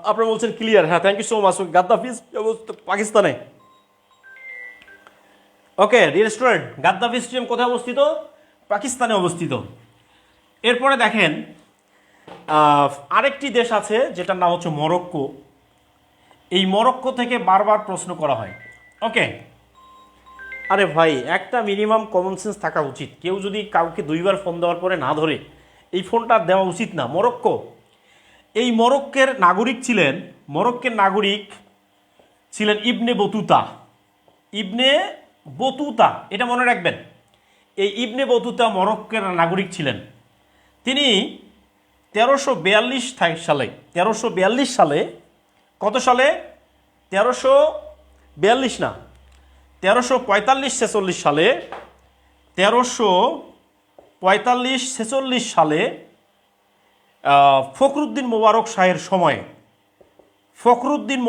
আপনারা বলছেন ক্লিয়ার। হ্যাঁ, thank you so much. Gaddafi পাকিস্তানে। Okay dear student, Gaddafi stadium কোথায় অবস্থিত? পাকিস্তানে অবস্থিত। এরপরে দেখেন আরেকটি দেশ আছে যেটার নাম হচ্ছে মরক্কো। এই মরক্কো থেকে বারবার প্রশ্ন করা হয়। ওকে, আরে ভাই, একটা মিনিমাম কমন সেন্স থাকা উচিত। কেউ যদি কাউকে 2বার ফোন দেওয়ার পরে না ধরে, এই ফোনটা দেওয়া উচিত না। মরক্কো, এই মরক্কের নাগরিক ছিলেন ইবনে বতুতা। এটা মনে রাখবেন, এই ইবনে বতুতা মরক্কের নাগরিক ছিলেন। তিনি 1342 সালে, কত সালে? 1342 না, 1345-46 সালে, 1345-46 সালে ফখরুদ্দিন মোবারক শাহের সময়ে, ফখরুদ্দিন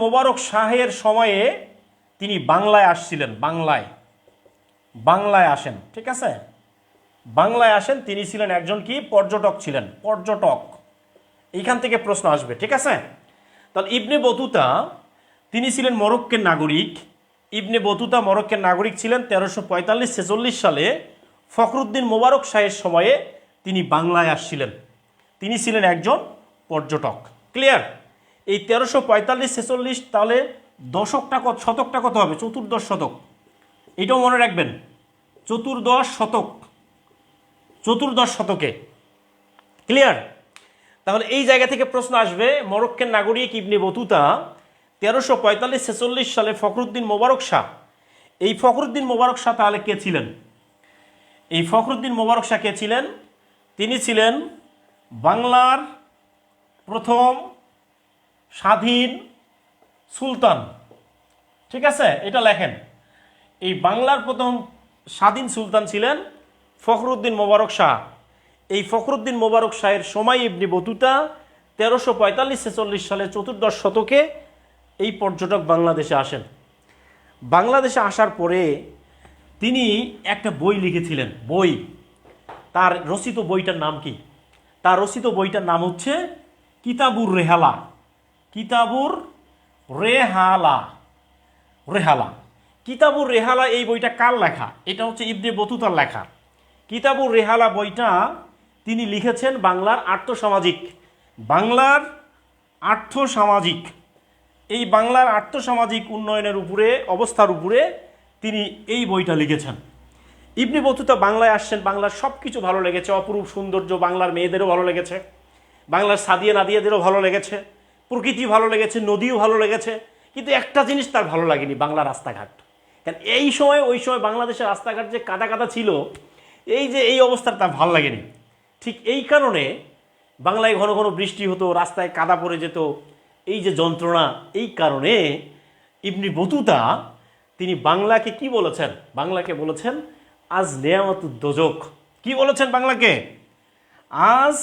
মোবারক শাহের সময়ে তিনি বাংলায় আসছিলেন। বাংলায় আসেন। ঠিক আছে, বাংলায় আসেন। তিনি ছিলেন একজন কি? পর্যটক ছিলেন, পর্যটক। এইখান থেকে প্রশ্ন আসবে। ঠিক আছে, তাহলে ইবনে বতুতা তিনি ছিলেন মরক্কের নাগরিক। মরক্কের নাগরিক ছিলেন। 1345-46 সালে ফখরুদ্দিন মোবারক শাহের সময়ে তিনি বাংলায় আসছিলেন। তিনি ছিলেন একজন পর্যটক। ক্লিয়ার? এই 1345-46, তাহলে শতকটা কত হবে? চতুর্দশ শতক। এটাও মনে রাখবেন, চতুর্দশ শতকে। ক্লিয়ার? তাহলে এই জায়গা থেকে প্রশ্ন আসবে, মরক্কের নাগরিক ইবনে বতুতা 1345-46 সালে ফখরুদ্দিন মোবারক শাহ, এই ফখরুদ্দিন মোবারক শাহ তাহলে কে ছিলেন? এই ফখরুদ্দিন মোবারক শাহ কে ছিলেন? তিনি ছিলেন বাংলার প্রথম স্বাধীন সুলতান। ঠিক আছে, এটা লেখেন। এই বাংলার প্রথম স্বাধীন সুলতান ছিলেন ফখরুদ্দিন মোবারক শাহ। এই ফখরুদ্দিন মোবারক শাহের সময় ইবনে বতুতা 1345-46 সালে চতুর্দশ শতকে এই পর্যটক বাংলাদেশে আসেন। বাংলাদেশে আসার পরে তিনি একটা বই লিখেছিলেন। তার রচিত বইটার নাম কি? তার রচিত বইটার নাম হচ্ছে কিতাবুর রেহালা। এই বইটা কার লেখা? এটা হচ্ছে ইবনে বতুতার লেখা। কিতাবুর রেহালা বইটা তিনি লিখেছেন বাংলার আর্থসামাজিক উন্নয়নের উপরে, অবস্থার উপরে তিনি এই বইটা লিখেছেন। ইবনে বতুতা বাংলায় আসছেন, বাংলার সব কিছু ভালো লেগেছে, অপরূপ সৌন্দর্য, বাংলার মেয়েদেরও ভালো লেগেছে, বাংলার সাদিয়া নাদিয়াদেরও ভালো লেগেছে। প্রকৃতি ভালো লেগেছে, নদীও ভালো লেগেছে, কিন্তু একটা জিনিস তার ভালো লাগেনি, বাংলা রাস্তাঘাট। কারণ এই সময় ওই সময় বাংলাদেশের রাস্তাঘাট যে কাদা কাদা ছিল, এই যে এই অবস্থার তার ভালো লাগেনি। ঠিক এই কারণে বাংলায় ঘন ঘন বৃষ্টি হতো, রাস্তায় কাদা পড়ে যেত, এই যে যন্ত্রণা, এই কারণে ইবনে বতুতা তিনি বাংলাকে কি বলেছেন? বাংলাকে বলেছেন আজ নেয়ামাতুদ দোজক। কি বলেছেন বাংলাকে? আজ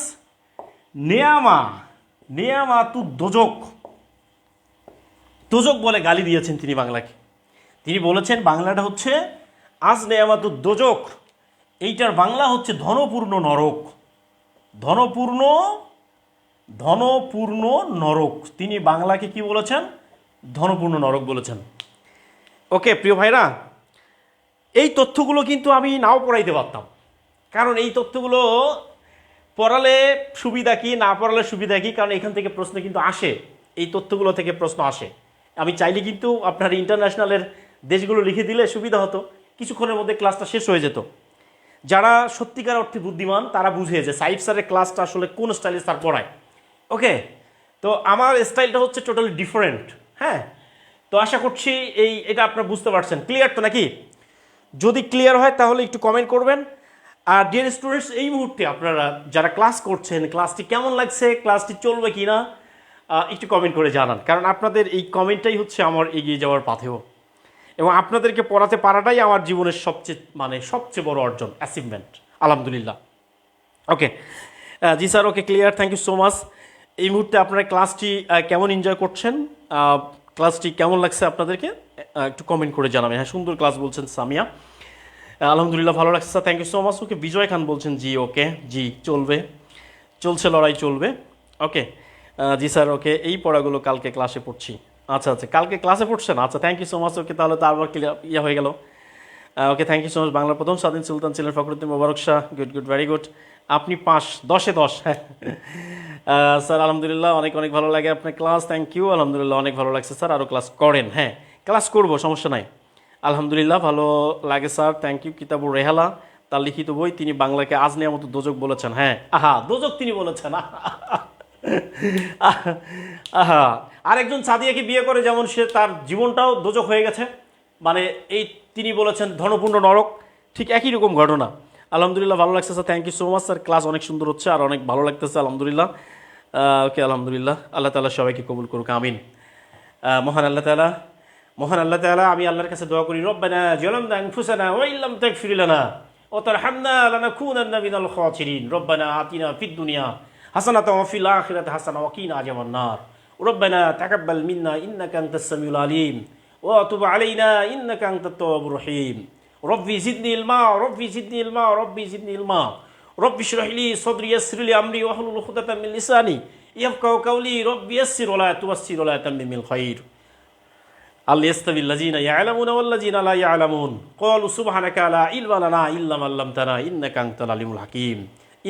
নেয়ামাতুদ দোজক, দোজক বলে গালি দিয়েছেন তিনি বাংলাকে। তিনি বলেছেন বাংলাটা হচ্ছে আজ নেয়ামাতুদ দোজক, এইটার বাংলা হচ্ছে ধনপূর্ণ নরক। ধনপূর্ণ ধনপূর্ণ নরক, তিনি বাংলাকে কি বলেছেন? ধনপূর্ণ নরক বলেছেন। ওকে প্রিয় ভাইরা, এই তথ্যগুলো কিন্তু আমি নাও পড়াইতে পারতাম, কারণ এই তথ্যগুলো পড়ালে সুবিধা কি, না পড়ালে সুবিধা কি, কারণ এখান থেকে প্রশ্ন কিন্তু আসে, এই তথ্যগুলো থেকে প্রশ্ন আসে। আমি চাইলে কিন্তু আপনার ইন্টারন্যাশনালের দেশগুলো লিখে দিলে সুবিধা হতো, কিছুক্ষণের মধ্যে ক্লাসটা শেষ হয়ে যেত। যারা সত্যিকার অর্থে বুদ্ধিমান তারা বুঝে যে সাইফ স্যারের ক্লাসটা আসলে কোন স্টাইলে স্যার পড়ায়। ওকে, তো আমার স্টাইলটা হচ্ছে টোটালি ডিফারেন্ট। হ্যাঁ, তো আশা করছি এটা আপনারা বুঝতে পারছেন। ক্লিয়ার তো নাকি? যদি ক্লিয়ার হয় তাহলে একটু কমেন্ট করবেন। আর ডিয়ার স্টুডেন্টস, এই মুহূর্তে আপনারা যারা ক্লাস করছেন, ক্লাসটি কেমন লাগছে, ক্লাসটি চলবে কি না, একটু কমেন্ট করে জানান, কারণ আপনাদের এই কমেন্টটাই হচ্ছে আমার এগিয়ে যাওয়ার পাথেও, এবং আপনাদেরকে পড়াতে পারাটাই আমার জীবনের সবচেয়ে বড় অর্জন, অ্যাচিভমেন্ট। আলহামদুলিল্লাহ। Okay ji sir, okay clear, thank you so much. এই মুহূর্তে আপনারা ক্লাসটি কেমন এনজয় করছেন, ক্লাসটি কেমন লাগছে আপনাদেরকে একটু কমেন্ট করে জানাবেন। হ্যাঁ, সুন্দর ক্লাস বলছেন সামিয়া, আলহামদুলিল্লাহ ভালো লাগছে sir, thank you so much. Okay Bijoy Khan বলছেন জি, ওকে জি চলছে, লড়াই চলবে। ওকে জি স্যার, ওকে এই পড়াগুলো কালকে ক্লাসে পড়ছি। আচ্ছা আচ্ছা, কালকে ক্লাসে পড়ছেন, আচ্ছা thank you so much. Okay তাহলে তো আবার ক্লিয়ার হয়ে গেল। Okay thank you so much. বাংলার প্রথম স্বাধীন সুলতান ছিলেন Fakhruddin Mubarak Shah. Good very good. আপনি 5 10-এ 10। হ্যাঁ স্যার আলহামদুলিল্লাহ, অনেক অনেক ভালো লাগে আপনার ক্লাস, থ্যাংক ইউ। আলহামদুলিল্লাহ অনেক ভালো লাগছে স্যার, আরও ক্লাস করেন। হ্যাঁ, ক্লাস করব, সমস্যা নাই। আলহামদুলিল্লাহ ভালো লাগে স্যার, থ্যাংক ইউ। কিতাবুর রেহালা, তার লিখিত বই, তিনি বাংলাকে আজ নেয়ামতুদ দোজক বলেছেন। হ্যাঁ, আহা দোজক তিনি বলেছেন। আহা, আরেকজন সাদিয়াকে বিয়ে করে যেমন সে তার জীবনটাও দোজক হয়ে গেছে, মানে এই তিনি বলেছেন ধনপূর্ণ নরক, ঠিক একই রকম ঘটনা। আলহামদুলিল্লাহ ভালো লাগছে sir, thank you so much sir. Class অনেক সুন্দর হচ্ছে আর অনেক ভালো লাগতেছে, আলহামদুলিল্লাহ। ওকে আলহামদুলিল্লাহ, আল্লাহ তাআলা সবাইকে কবুল করুক, আমিন। মহান আল্লাহ তাআলা, আমি আল্লাহর কাছে দোয়া করি, রব্বানা যালামনা আনফুসানা ওয়া ইল্লাম তাগফির লানা ওয়া তারহামনা লানাকুনান্না মিনাল খাসিরিন। রব্বানা আতিনা ফিদ দুনিয়া হাসানাতাও ওয়া ফিল আখিরাতি হাসানাতাও ওয়া কিনা আযাবান নার। রব্বানা তাকাব্বাল মিন্না ইন্নাকা আনতাস সামিউল আলিম ওয়া তুব আলাইনা ইন্নাকা আনতাত তাওয়াবুর রহিম। রব্বি জিদনি ইলমা রব্বি ইশরাহ লি সাদরি ইয়াসসির লি আমরি ওয়াহলুল উকদাতাম মিন লিসানি ইয়াফকাহু কাওলি। রব্বি ইয়াসসির ওয়া লা তুয়াসসির ওয়া লা তাম্মিমিল খাইর। আল্লা ইয়াস্তাবিল লাযিনা ইয়ালামুনা ওয়াল লাযিনা লা ইয়ালামুন। ক্বালু সুবহানাকা লা ইলমা লানা ইল্লা মা আল্লামতানা ইন্নাকা আনতাল আলিমুল হাকীম।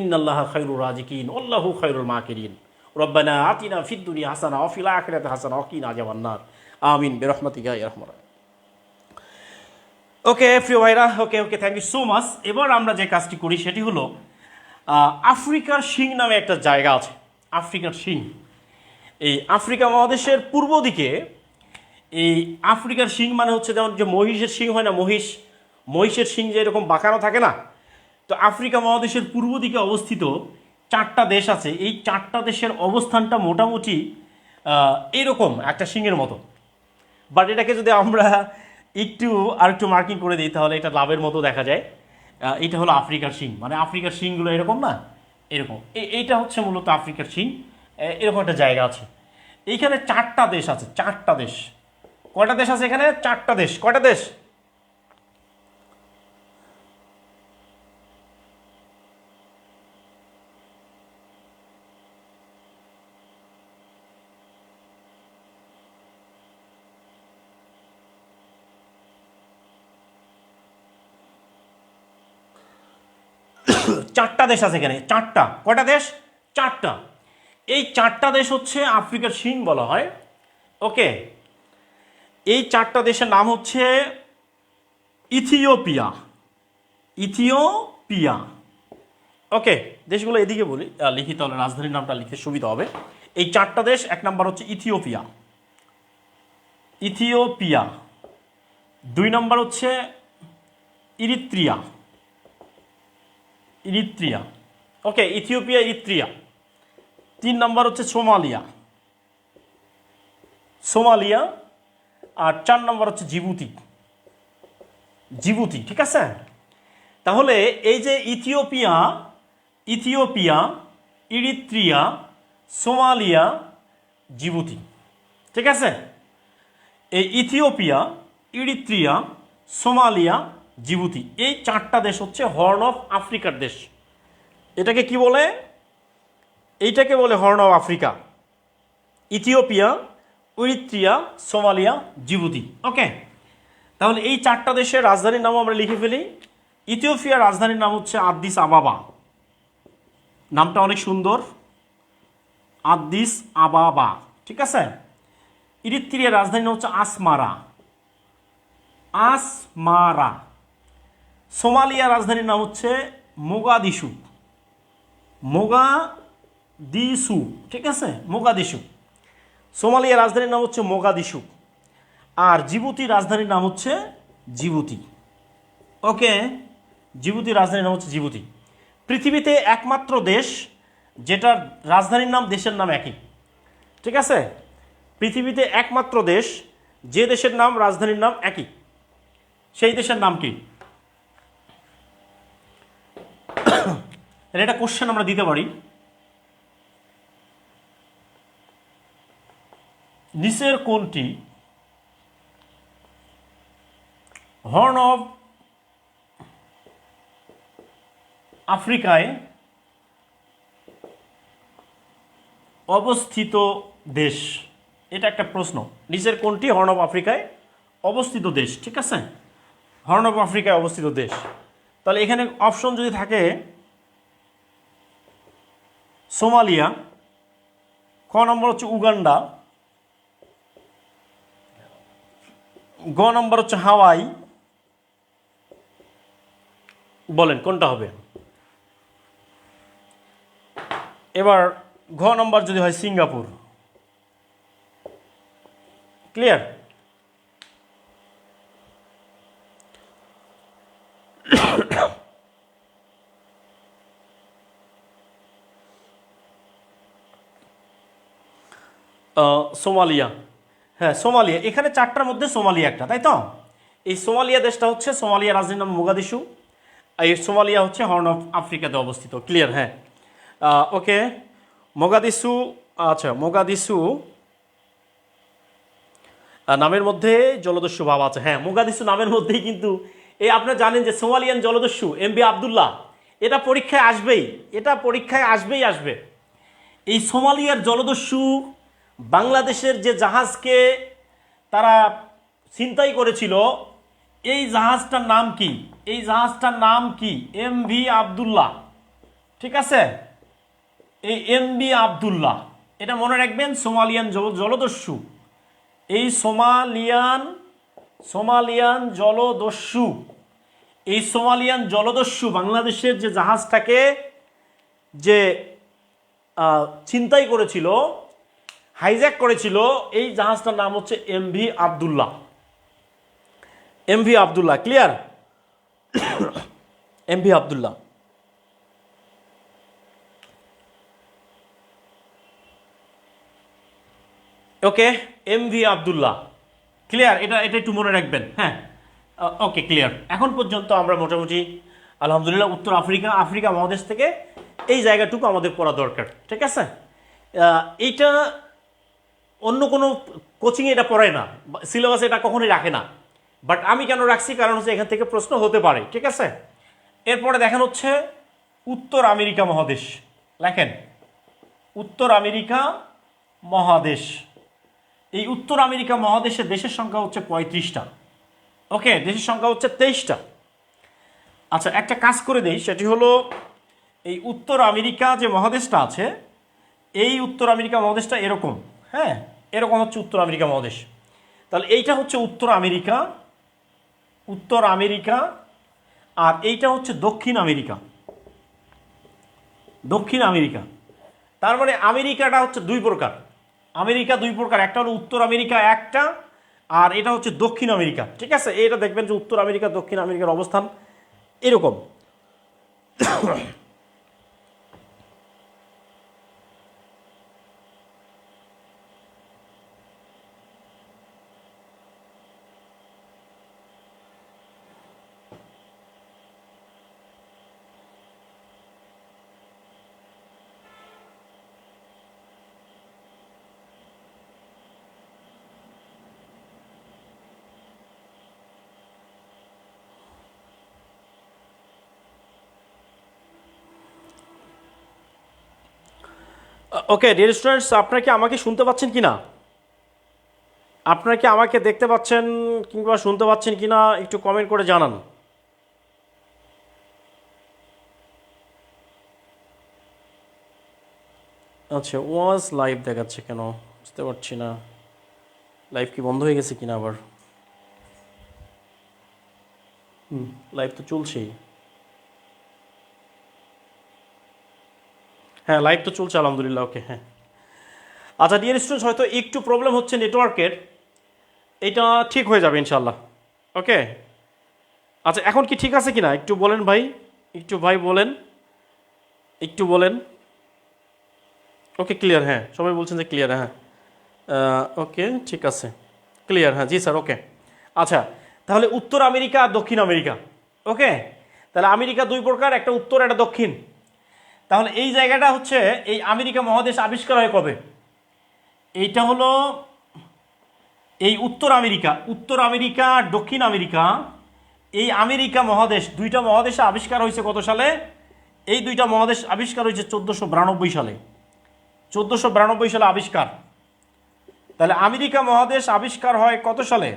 ইন্নাল্লাহা খায়রুর রাযিকিন ওয়াল্লাহু খায়রুল মাকিরিন। রব্বানা আতিনা ফিদ দুনিয়া হাসানাহ ওয়া ফিল আখিরাতি হাসানাহ ওয়া কিনা আযাবান নার। আমিন বিরহমাতিকা ইয়া আরহামার রাহিমিন। ওকে প্রিয় ভাইরা, okay thank you so much. এবার আমরা যে কাজটি করি সেটি হলো, আফ্রিকার সিং নামে একটা জায়গা আছে, আফ্রিকার সিং। এই আফ্রিকা মহাদেশের পূর্ব দিকে, এই আফ্রিকার সিং মানে হচ্ছে যেমন যে মহিষের সিং হয় না, মহিষের সিং যে এরকম বাঁকানো থাকে না, তো আফ্রিকা মহাদেশের পূর্ব দিকে অবস্থিত 4টা দেশ আছে। এই 4টা দেশের অবস্থানটা মোটামুটি এরকম একটা সিংয়ের মতো, বাট এটাকে যদি আমরা একটু মার্কিং করে দিই তাহলে এটা লাভের মতো দেখা যায়। এটা হলো আফ্রিকার সিং, মানে আফ্রিকার সিংগুলো এরকম না, এরকম। এইটা হচ্ছে মূলত আফ্রিকার সিং, এরকম একটা জায়গা আছে। এইখানে 4টা দেশ আছে, 4টা দেশ। কয়টা দেশ আছে এখানে? 4টা দেশ। কয়টা দেশ? চারটা দেশ আছে এখানে, 4টা। কয়টা দেশ? 4টা। এই 4টা দেশ হচ্ছে আফ্রিকার সিং বলা হয়। ওকে, এই 4টা দেশের নাম হচ্ছে ইথিওপিয়া। ওকে, দেশগুলো এদিকে বলি, লিখি তাহলে রাজধানীর নামটা লিখতে সুবিধা হবে। এই চারটা দেশ, এক নাম্বার হচ্ছে ইথিওপিয়া, ইথিওপিয়া, 2 নম্বর হচ্ছে ইরিত্রিয়া, ইরিত্রিয়া, ওকে, ইথিওপিয়া, ইরিত্রিয়া। 3 নম্বর হচ্ছে সোমালিয়া, সোমালিয়া। আর 4 নম্বর হচ্ছে জিবুতি, জিবুতি, ঠিক আছে। তাহলে এই যে Ethiopia, Ethiopia, Eritrea, Somalia, Djibouti, ঠিক আছে। এই ইথিওপিয়া, ইরিত্রিয়া, সোমালিয়া, জিবুতি, এই 4টা দেশ হচ্ছে হর্ন অফ আফ্রিকার দেশ। এটাকে কি বলে? এইটাকে বলে Horn of Africa. Ethiopia, Eritrea, Somalia, Djibouti, okay. তাহলে এই 4টা দেশের রাজধানীর নাম আমরা লিখে ফেলি। ইথিওপিয়ার রাজধানীর নাম হচ্ছে আদ্দিস আবাবা, নামটা অনেক সুন্দর, আদ্দিস আবাবা, ঠিক আছে। ইরিত্রিয়ার রাজধানীর নাম হচ্ছে আসমারা, আসমারা। সোমালিয়ার রাজধানীর নাম হচ্ছে মোগাদিশু, মোগাদিশু, ঠিক আছে, মোগাদিশু। সোমালিয়ার রাজধানীর নাম হচ্ছে মোগাদিশু। আর জিবুতির রাজধানীর নাম হচ্ছে জিবুতি, ওকে। জিবুতির রাজধানীর নাম হচ্ছে জিবুতি। পৃথিবীতে একমাত্র দেশ যেটার রাজধানীর নাম দেশের নাম একই, ঠিক আছে। পৃথিবীতে একমাত্র দেশ যে দেশের নাম রাজধানীর নাম একই, সেই দেশের নাম কি? এটা কোশ্চেন আমরা দিতে পারি। নিচের কোনটি হর্ন অফ আফ্রিকায় অবস্থিত দেশ? এটা একটা প্রশ্ন। নিচের কোনটি হর্ন অফ আফ্রিকায় অবস্থিত দেশ, ঠিক আছে, হর্ন অফ আফ্রিকায় অবস্থিত দেশ। তাহলে এখানে অপশন যদি থাকে সোমালিয়া, খ নম্বর হচ্ছে উগান্ডা, গ নম্বর হচ্ছে হাওয়াই, বলেন কোনটা হবে? এবার ঘ নম্বর যদি হয় সিঙ্গাপুর। ক্লিয়ার? সোমালিয়া, হ্যাঁ সোমালিয়া। এখানে 4টার মধ্যে সোমালিয়া একটা, তাই তো? এই সোমালিয়া দেশটা হচ্ছে, সোমালিয়া রাজধানীর নাম মোগাদিশু। এই সোমালিয়া হচ্ছে হর্ন অফ আফ্রিকাতে অবস্থিত। ক্লিয়ার? হ্যাঁ, ওকে। মোগাদিশু, আচ্ছা মোগাদিশু নামের মধ্যে জলদস্যু ভাব আছে। হ্যাঁ, মোগাদিশু নামের মধ্যেই কিন্তু এই আপনারা জানেন যে সোমালিয়ান জলদস্যু এমবি আবদুল্লাহ, এটা পরীক্ষায় আসবেই, এটা পরীক্ষায় আসবেই আসবে। এই সোমালিয়ার জলদস্যু বাংলাদেশের যে জাহাজকে তারা ছিনতাই করেছিল, এই জাহাজটার নাম কি? এই জাহাজটার নাম কি? এমভি আবদুল্লাহ, ঠিক আছে। এই এমভি আবদুল্লাহ, এটা মনে রাখবেন, সোমালিয়ান জলদস্যু। এই সোমালিয়ান জলদস্যু, এই সোমালিয়ান জলদস্যু বাংলাদেশের যে জাহাজটাকে যে ছিনতাই করেছিল, হাইজ্যাক করেছিল, এই জাহাজটার নাম হচ্ছে MV Abdullah, MV Abdullah. Clear? MV Abdullah. Okay, MV Abdullah. Clear? এটা এটা একটু মনে রাখবেন। হ্যাঁ, ওকে, ক্লিয়ার। এখন পর্যন্ত আমরা মোটামুটি আলহামদুলিল্লাহ উত্তর আফ্রিকা মহাদেশ থেকে এই জায়গাটুকু আমাদের পড়া দরকার, ঠিক আছে। এইটা অন্য কোনো কোচিংয়ে এটা পড়ায় না, সিলেবাসে এটা কখনোই রাখে না, বাট আমি কেন রাখছি, কারণ হচ্ছে এখান থেকে প্রশ্ন হতে পারে, ঠিক আছে। এরপরে দেখেন হচ্ছে উত্তর আমেরিকা মহাদেশ। লেখেন উত্তর আমেরিকা মহাদেশ। এই উত্তর আমেরিকা মহাদেশে দেশের সংখ্যা হচ্ছে 35টা, ওকে, দেশের সংখ্যা হচ্ছে 23টা। আচ্ছা, একটা কাজ করে দেই, সেটি হলো এই উত্তর আমেরিকা যে মহাদেশটা আছে, এই উত্তর আমেরিকা মহাদেশটা এরকম, হ্যাঁ, এরকম হচ্ছে উত্তর আমেরিকা মহাদেশ। তাহলে এইটা হচ্ছে উত্তর আমেরিকা, উত্তর আমেরিকা, আর এইটা হচ্ছে দক্ষিণ আমেরিকা, দক্ষিণ আমেরিকা। তার মানে আমেরিকাটা হচ্ছে দুই প্রকার, আমেরিকা দুই প্রকার, একটা হলো উত্তর আমেরিকা একটা, আর এটা হচ্ছে দক্ষিণ আমেরিকা। ঠিক আছে, এটা দেখবেন যে উত্তর আমেরিকা দক্ষিণ আমেরিকার অবস্থান এরকম। ওকে ডিয়ার স্টুডেন্টস, আপনারা কি আমাকে শুনতে পাচ্ছেন কি না? আপনারা কি আমাকে দেখতে পাচ্ছেন কিংবা শুনতে পাচ্ছেন কি না একটু কমেন্ট করে জানান। আচ্ছা, ওয়াজ লাইভ দেখাচ্ছে কেন বুঝতে পারছি না, লাইভ কি বন্ধ হয়ে গেছে কিনা আবার? লাইভ তো চলছেই। হ্যাঁ, লাইভ তো চলছে আলহামদুলিল্লাহ। ওকে, হ্যাঁ। আচ্ছা ডিয়ার স্টুডেন্টস, হয়তো একটু প্রবলেম হচ্ছে নেটওয়ার্কের, এটা ঠিক হয়ে যাবে ইনশাল্লাহ। ওকে, আচ্ছা এখন কি ঠিক আছে কিনা একটু বলেন ভাই, একটু ভাই বলেন, একটু বলেন। ওকে ক্লিয়ার, হ্যাঁ সবাই বলছেন যে ক্লিয়ার, হ্যাঁ ওকে ঠিক আছে ক্লিয়ার, হ্যাঁ জি স্যার ওকে। আচ্ছা, তাহলে উত্তর আমেরিকা আর দক্ষিণ আমেরিকা। ওকে, তাহলে আমেরিকা দুই প্রকার, একটা উত্তর একটা দক্ষিণ। তাহলে এই জায়গাটা হচ্ছে, এই আমেরিকা মহাদেশ আবিষ্কার হয় কবে? এইটা হলো এই উত্তর আমেরিকা, উত্তর আমেরিকা আর দক্ষিণ আমেরিকা, এই আমেরিকা মহাদেশ দুইটা মহাদেশে আবিষ্কার হয়েছে কত সালে? এই দুইটা মহাদেশ আবিষ্কার হয়েছে 1492 সালে, 1492 সালে আবিষ্কার। তাহলে আমেরিকা মহাদেশ আবিষ্কার হয় কত সালে?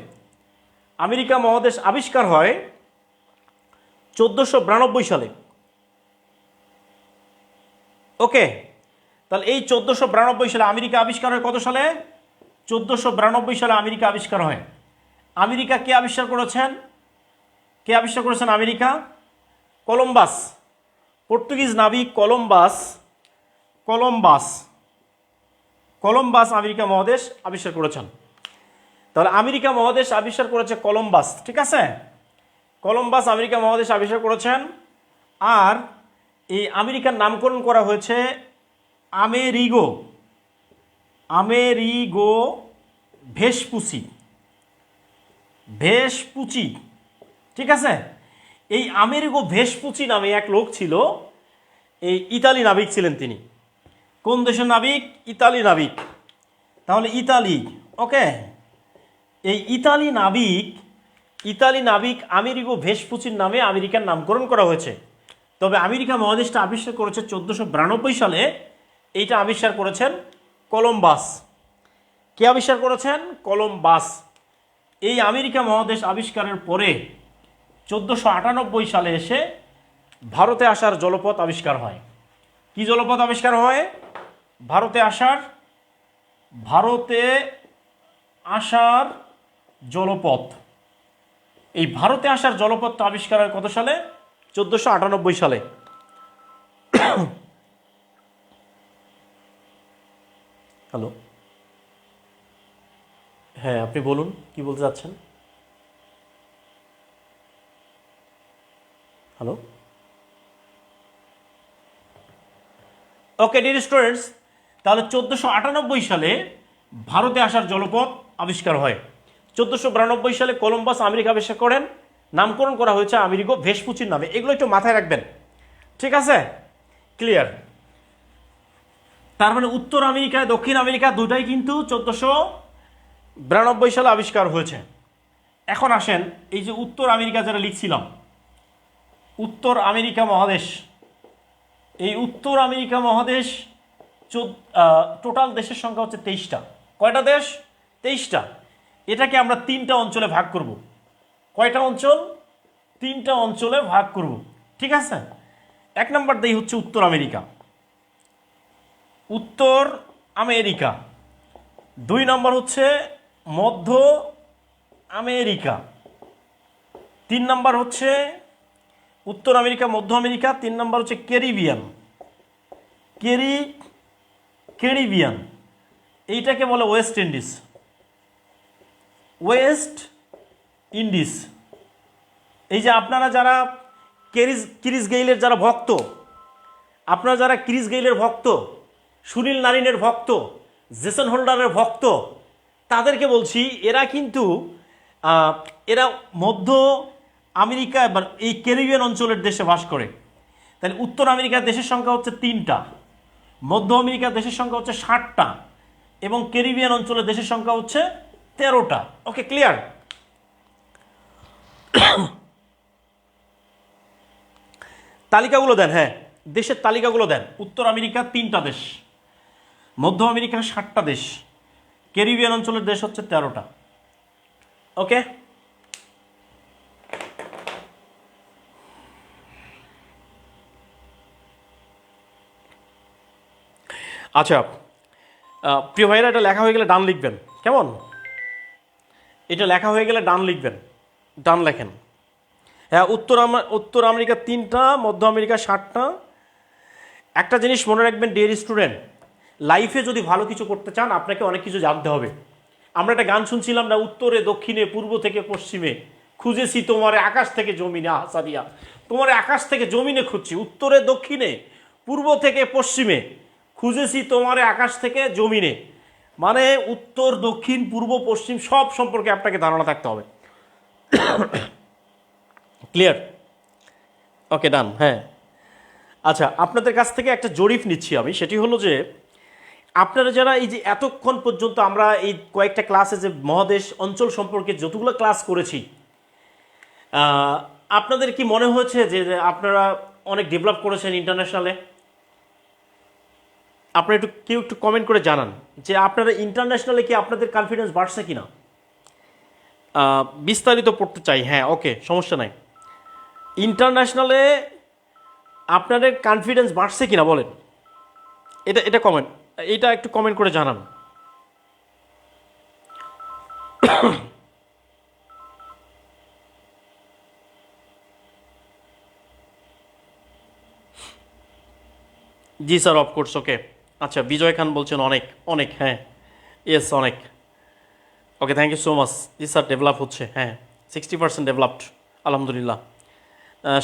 আমেরিকা মহাদেশ আবিষ্কার হয় 1492 সালে। ওকে, তাহলে এই 1492 সালে আমেরিকা আবিষ্কার হয় কত সালে? 1492 সালে আমেরিকা আবিষ্কার হয়। আমেরিকা কে আবিষ্কার করেছেন? কে আবিষ্কার করেছেন আমেরিকা? কলম্বাস, পর্তুগিজ নাবিক কলম্বাস, কলম্বাস, কলম্বাস আমেরিকা মহাদেশ আবিষ্কার করেছেন। তাহলে আমেরিকা মহাদেশ আবিষ্কার করেছে কলম্বাস, ঠিক আছে? কলম্বাস আমেরিকা মহাদেশ আবিষ্কার করেছেন। আর এই আমেরিকার নামকরণ করা হয়েছে আমেরিগো, আমেরিগো ভেসপুসি, ভেসপুচি, ঠিক আছে? এই আমেরিগো ভেসপুচি নামে এক লোক ছিল, এই ইতালি নাবিক ছিলেন তিনি। কোন দেশের নাবিক? ইতালি নাবিক। তাহলে ইতালি, ওকে, এই ইতালি নাবিক, ইতালি নাবিক আমেরিগো ভেসপুচির নামে আমেরিকার নামকরণ করা হয়েছে। তবে আমেরিকা মহাদেশটা আবিষ্কার করেছে 1492 সালে, এইটা আবিষ্কার করেছেন কলম্বাস। কে আবিষ্কার করেছেন? কলম্বাস। এই আমেরিকা মহাদেশ আবিষ্কারের পরে 1498 সালে এসে ভারতে আসার জলপথ আবিষ্কার হয়। কি জলপথ আবিষ্কার হয়? ভারতে আসার, ভারতে আসার জলপথ। এই ভারতে আসার জলপথটা আবিষ্কার হয় কত সালে? 1498 সালে। হ্যালো, হ্যাঁ আপনি বলুন কি বলতে চাচ্ছেন। হ্যালো, ওকে ডিয়ার স্টুডেন্টস, তাহলে 1498 সালে ভারতে আসার জলপথ আবিষ্কার হয়। 1492 সালে কলম্বাস আমেরিকা আবিষ্কার করেন, নামকরণ করা হয়েছে আমেরিগো ভেসপুচির নামে। এগুলো একটু মাথায় রাখবেন, ঠিক আছে? ক্লিয়ার? তার মানে উত্তর আমেরিকা দক্ষিণ আমেরিকা দুটাই কিন্তু 1492 সালে আবিষ্কার হয়েছে। এখন আসেন, এই যে উত্তর আমেরিকা যেটা লিখছিলাম, উত্তর আমেরিকা মহাদেশ, এই উত্তর আমেরিকা মহাদেশ টোটাল দেশের সংখ্যা হচ্ছে 23টা। কয়টা দেশ? 23টা। এটাকে আমরা 3টা অঞ্চলে ভাগ করব। কয়টা অঞ্চল? 3টা অঞ্চলে ভাগ করব, ঠিক আছে? 1 নম্বর দেই হচ্ছে উত্তর আমেরিকা, উত্তর আমেরিকা। 2 নম্বর হচ্ছে মধ্য আমেরিকা। 3 নম্বর হচ্ছে উত্তর আমেরিকা, মধ্য আমেরিকা। 3 নম্বর হচ্ছে ক্যারিবিয়ান, ক্যারিবিয়ান, এইটাকে বলে ওয়েস্ট ইন্ডিজ। West Indies. এই যে আপনারা যারা ক্রিস গেইলের যারা ভক্ত, আপনারা যারা ক্রিস গেইলের ভক্ত, সুনীল নারিনের ভক্ত, জেসন হোল্ডারের ভক্ত, তাদেরকে বলছি এরা কিন্তু এরা মধ্য আমেরিকা এই ক্যারিবিয়ান অঞ্চলের দেশে বাস করে। তাহলে উত্তর আমেরিকার দেশের সংখ্যা হচ্ছে 3টা, মধ্য আমেরিকার দেশের সংখ্যা হচ্ছে 60টা, এবং ক্যারিবিয়ান অঞ্চলের দেশের সংখ্যা হচ্ছে 13টা। ওকে, ক্লিয়ার? তালিকাগুলো দেন, হ্যাঁ দেশের তালিকাগুলো দেন। উত্তর আমেরিকা 3টা দেশ, মধ্য আমেরিকা 60টা দেশ, ক্যারিবিয়ান অঞ্চলের দেশ হচ্ছে 13টা। ওকে, আচ্ছা প্রিয় ভাইরা, এটা লেখা হয়ে গেলে ডান লিখবেন, কেমন? এটা লেখা হয়ে গেলে ডান লিখবেন, ডান লেখেন। হ্যাঁ, উত্তর আমেরিকা 3টা, মধ্য আমেরিকা 60টা। একটা জিনিস মনে রাখবেন ডিয়ার স্টুডেন্ট, লাইফে যদি ভালো কিছু করতে চান আপনাকে অনেক কিছু জানতে হবে। আমরা একটা গান শুনছিলাম না, উত্তরে দক্ষিণে পূর্ব থেকে পশ্চিমে খুঁজেছি তোমারে আকাশ থেকে জমিনে। সাদিয়া, তোমারে আকাশ থেকে জমিনে খুঁজছি, উত্তরে দক্ষিণে পূর্ব থেকে পশ্চিমে খুঁজেছি তোমারে আকাশ থেকে জমিনে। মানে উত্তর দক্ষিণ পূর্ব পশ্চিম সব সম্পর্কে আপনাকে ধারণা থাকতে হবে। ক্লিয়ার? ওকে, ডান। হ্যাঁ, আচ্ছা আপনাদের কাছ থেকে একটা জরিপ নিচ্ছি আমি, সেটি হলো যে আপনারা যারা এই যে এতক্ষণ পর্যন্ত আমরা এই কয়েকটা ক্লাসে যে মহাদেশ অঞ্চল সম্পর্কে যতগুলো ক্লাস করেছি, আপনাদের কি মনে হয়েছে যে আপনারা অনেক ডেভেলপ করেছেন ইন্টারন্যাশনালে? আপনারা কেউ একটু কমেন্ট করে জানান যে আপনারা ইন্টারন্যাশনালে কি আপনাদের কনফিডেন্স বাড়ছে কিনা। বিস্তারিত পড়তে চাই। হ্যাঁ, ওকে, সমস্যা নাই। ইন্টারন্যাশনালে আপনাদের কনফিডেন্স বাড়ছে কিনা বলেন, এটা কমেন্ট, এটা একটু কমেন্ট করে জানান। জি স্যার, অফকোর্স। ওকে, আচ্ছা বিজয় খান বলছেন অনেক অনেক, হ্যাঁ ইয়েস অনেক। Okay, thank you so much. জি স্যার, ডেভেলপ হচ্ছে, হ্যাঁ 60% ডেভেলপড, আলহামদুলিল্লাহ।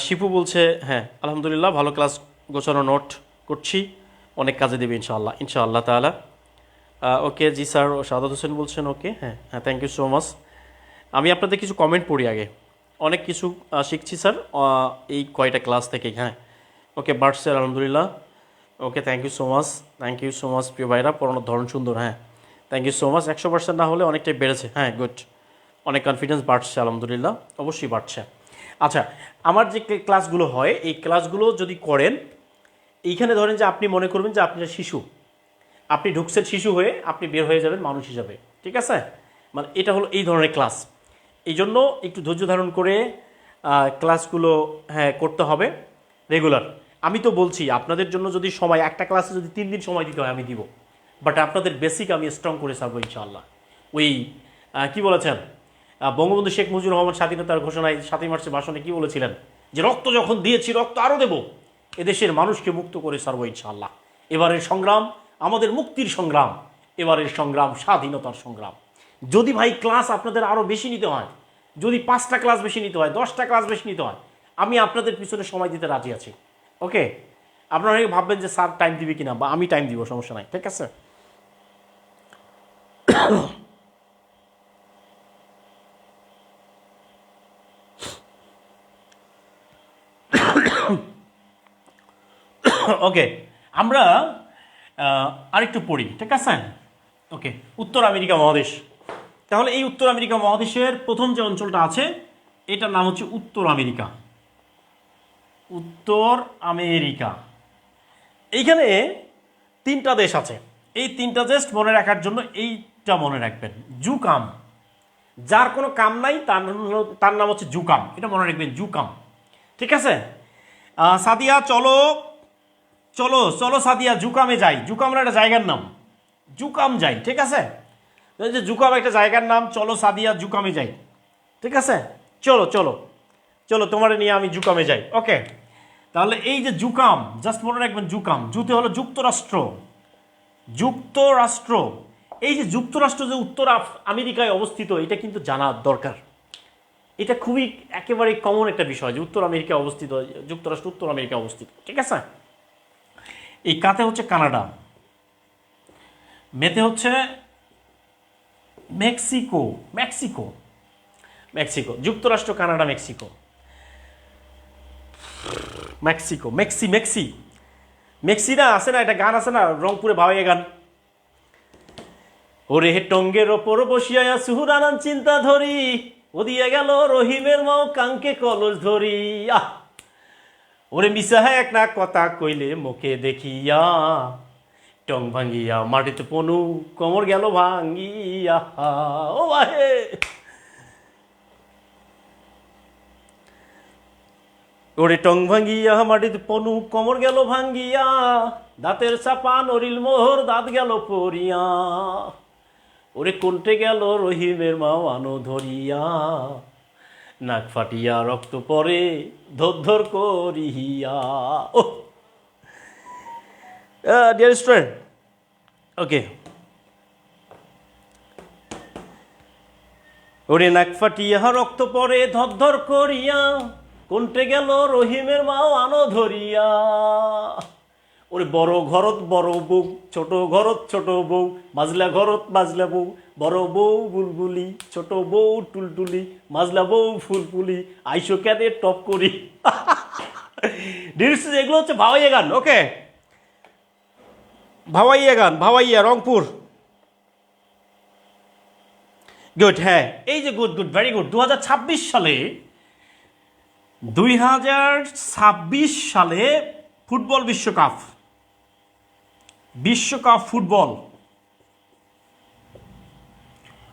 শিপু বলছে হ্যাঁ আলহামদুলিল্লাহ, ভালো ক্লাস, গোছানো নোট করছি, অনেক কাজে দেবে ইনশাআল্লাহ, ইনশাআল্লাহ তাআলা। ওকে জি স্যার। সাদাত হোসেন বলছেন ওকে, হ্যাঁ হ্যাঁ, থ্যাংক ইউ সো মাচ। আমি আপনাদের কিছু কমেন্ট পড়ি আগে, অনেক কিছু শিখছি স্যার এই কয়টা ক্লাস থেকে। হ্যাঁ, ওকে বার্ড স্যার, আলহামদুলিল্লাহ। Okay, thank you so much, thank you so much প্রিয় ভাইরা, পড়ানোর ধরন সুন্দর। হ্যাঁ, থ্যাংক ইউ সো মাচ। 100% না হলে অনেকটাই বেড়েছে। হ্যাঁ, গুড, অনেক কনফিডেন্স বাড়ছে, আলহামদুলিল্লাহ, অবশ্যই বাড়ছে। আচ্ছা, আমার যে ক্লাসগুলো হয় এই ক্লাসগুলো যদি করেন, এইখানে ধরেন যে আপনি মনে করবেন যে আপনি শিশু, আপনি ঢুকছেন শিশু হয়ে, আপনি বের হয়ে যাবেন মানুষ হিসাবে, ঠিক আছে? মানে এটা হলো এই ধরনের ক্লাস। এই জন্য একটু ধৈর্য ধারণ করে ক্লাসগুলো হ্যাঁ করতে হবে রেগুলার। আমি তো বলছি আপনাদের জন্য যদি সময়, একটা ক্লাসে যদি 3 দিন সময় দিতে হয় আমি দিব, বাট আপনাদের বেসিক আমি স্ট্রং করে ছাড়বো ইনশাআল্লাহ। ওই কি বলেছেন বঙ্গবন্ধু শেখ মুজিবুর রহমান স্বাধীনতার ঘোষণায় 7ই মার্চের ভাষণে কি বলেছিলেন, যে রক্ত যখন দিয়েছি রক্ত আরও দেব, এদেশের মানুষকে মুক্ত করে ছাড়বো ইনশাআল্লাহ। এবারের সংগ্রাম আমাদের মুক্তির সংগ্রাম, এবারের সংগ্রাম স্বাধীনতার সংগ্রাম। যদি ভাই ক্লাস আপনাদের আরও বেশি নিতে হয়, যদি 5টা ক্লাস বেশি নিতে হয়, 10টা ক্লাস বেশি নিতে হয়, আমি আপনাদের পিছনে সময় দিতে রাজি আছি। ওকে, আপনারা অনেকে ভাববেন যে স্যার টাইম দিবে কিনা, বা আমি টাইম দিব, সমস্যা নাই, ঠিক আছে? ওকে, আমরা আরেকটু পড়ি, ঠিক আছে? ওকে, উত্তর আমেরিকা মহাদেশ। তাহলে এই উত্তর আমেরিকা মহাদেশের প্রথম যে অঞ্চলটা আছে এটার নাম হচ্ছে উত্তর আমেরিকা। উত্তর আমেরিকা, এইখানে 3টা দেশ আছে। এই 3টা দেশ মনে রাখার জন্য এইটা মনে রাখবেন, জুকাম। যার কোনো কাম নাই তার নাম হচ্ছে জুকাম, এটা মনে রাখবেন, জুকাম, ঠিক আছে? সাদিয়া চলো চলো চলো সাদিয়া, জুকামে যাই। জুকামের একটা জায়গার নাম, জুকাম যাই, ঠিক আছে? যে জুকাম একটা জায়গার নাম, চলো সাদিয়া জুকামে যাই, ঠিক আছে? চলো চলো চলো, তোমার নিয়ে আমি জুকামে যাই। ওকে, তাহলে এই যে জুকাম, জাস্ট মনে রাখবেন জুকাম, জুতে হলো যুক্তরাষ্ট্র, যুক্তরাষ্ট্র, এই যে যুক্তরাষ্ট্র যে উত্তর আমেরিকায় অবস্থিত, এটা কিন্তু জানা দরকার। এটা খুবই একেবারে কমন একটা বিষয় যে উত্তর আমেরিকায় অবস্থিত, যুক্তরাষ্ট্র উত্তর আমেরিকায় অবস্থিত, ঠিক আছে। এই কাতে হচ্ছে কানাডা, মেতে হচ্ছে মেক্সিকো, মেক্সিকো, মেক্সিকো, যুক্তরাষ্ট্র, কানাডা, মেক্সিকো, মেক্সিকো, মেক্সি, মেক্সি, মেক্সি না আছে না, একটা গান আছে না, রংপুরে ভাওয়াইয়া গান, ওরে টঙ্গের ওপর বসিয়া সুহুরানান চিন্তা ধরি, ও দিয়ে গেল রহিমের মাও কাঙ্কে কলস ধরি। ওরে মিশা এক না কথা কইলে মুখে দেখিয়া, টং ভাঙ্গিয়া মাটিতে পনু কোমর গেল ভাঙ্গিয়া। ও বাহে, ওরে টং ভাঙ্গিয়া মাটিতে পনু কোমর গেল ভাঙ্গিয়া, দাঁতের চাপা নরিল মোহর দাঁত গেল পরিয়া, ওরে কোনটে গেল রহিমের মাও আনো ধরিয়া, নাক ফাটিয়া রক্ত পরে ধর করিয়া। ও ডিয়ার স্টুডেন্ট, ওকে, ওরে নাক ফাটিয়া রক্ত পরে ধর করিয়া, কোনটে গেল রহিমের মাও আনো ধরিয়া, ওরে বড় ঘরত বড় বউ, ছোট ঘরত ছোট বউ, মাজলা ঘরত মাজলা বউ, বড় বউ বুলবুলি, ছোট বউ টুলটুলি, মাজলা বউ ফুলফুলি, আইসো ক্যাদে টপ করি। এগুলো হচ্ছে ভাওয়াইয়া গান। ওকে, ভাওয়াইয়া গান, ভাওয়াইয়া, রংপুর। গুড, হ্যাঁ, এই যে গুড গুড, ভেরি গুড। 2026 সালে ফুটবল বিশ্বকাপ, বিশ্বকাপ ফুটবল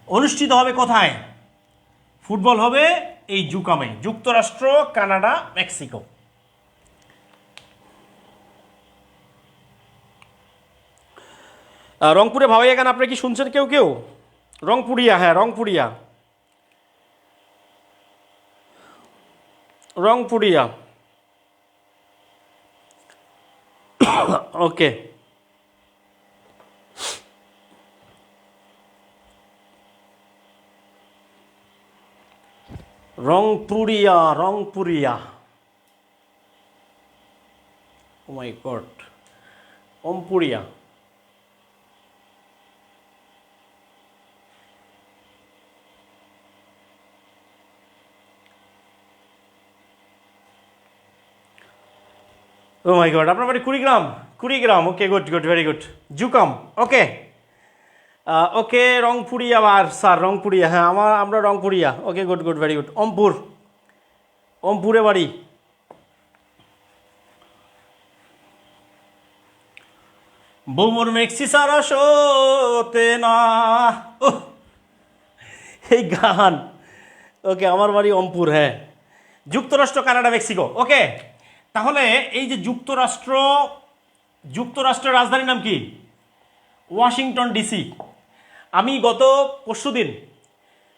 অনুষ্ঠিত হবে কোথায়? ফুটবল হবে এই জুকামে, যুক্তরাষ্ট্র, কানাডা, মেক্সিকো। রংপুরে ভাওয়াইয়া গান আপনারা কি শুনছেন কেউ কেউ? রংপুরিয়া, হ্যাঁ, রংপুরিয়া, রংপুরিয়া। ওকে, রংপুরিয়া, রংপুরিয়া। ও মাই গড, অমপুরিয়া। ও মাই গড, আপনার বাড়ি কুড়িগ্রাম? কুড়িগ্রাম, ওকে, গুড গুড, ভেরি গুড। জুকাম, ওকে, ওকে, রংপুরিয়া। আর স্যার রংপুরিয়া, হ্যাঁ, আমরা রংপুরিয়া। ওকে, গুড গুড, ভেরি গুড। অমপুর, অমপুরে বাড়ি। বৌমর মেক্সি সারা শোতে না, এই গান। ওকে, আমার বাড়ি অমপুর, হ্যাঁ। যুক্তরাষ্ট্র, কানাডা, মেক্সিকো। ওকে, তাহলে এই যে যুক্তরাষ্ট্রের রাজধানীর নাম কি? Washington DC. আমি গত পরশুদিন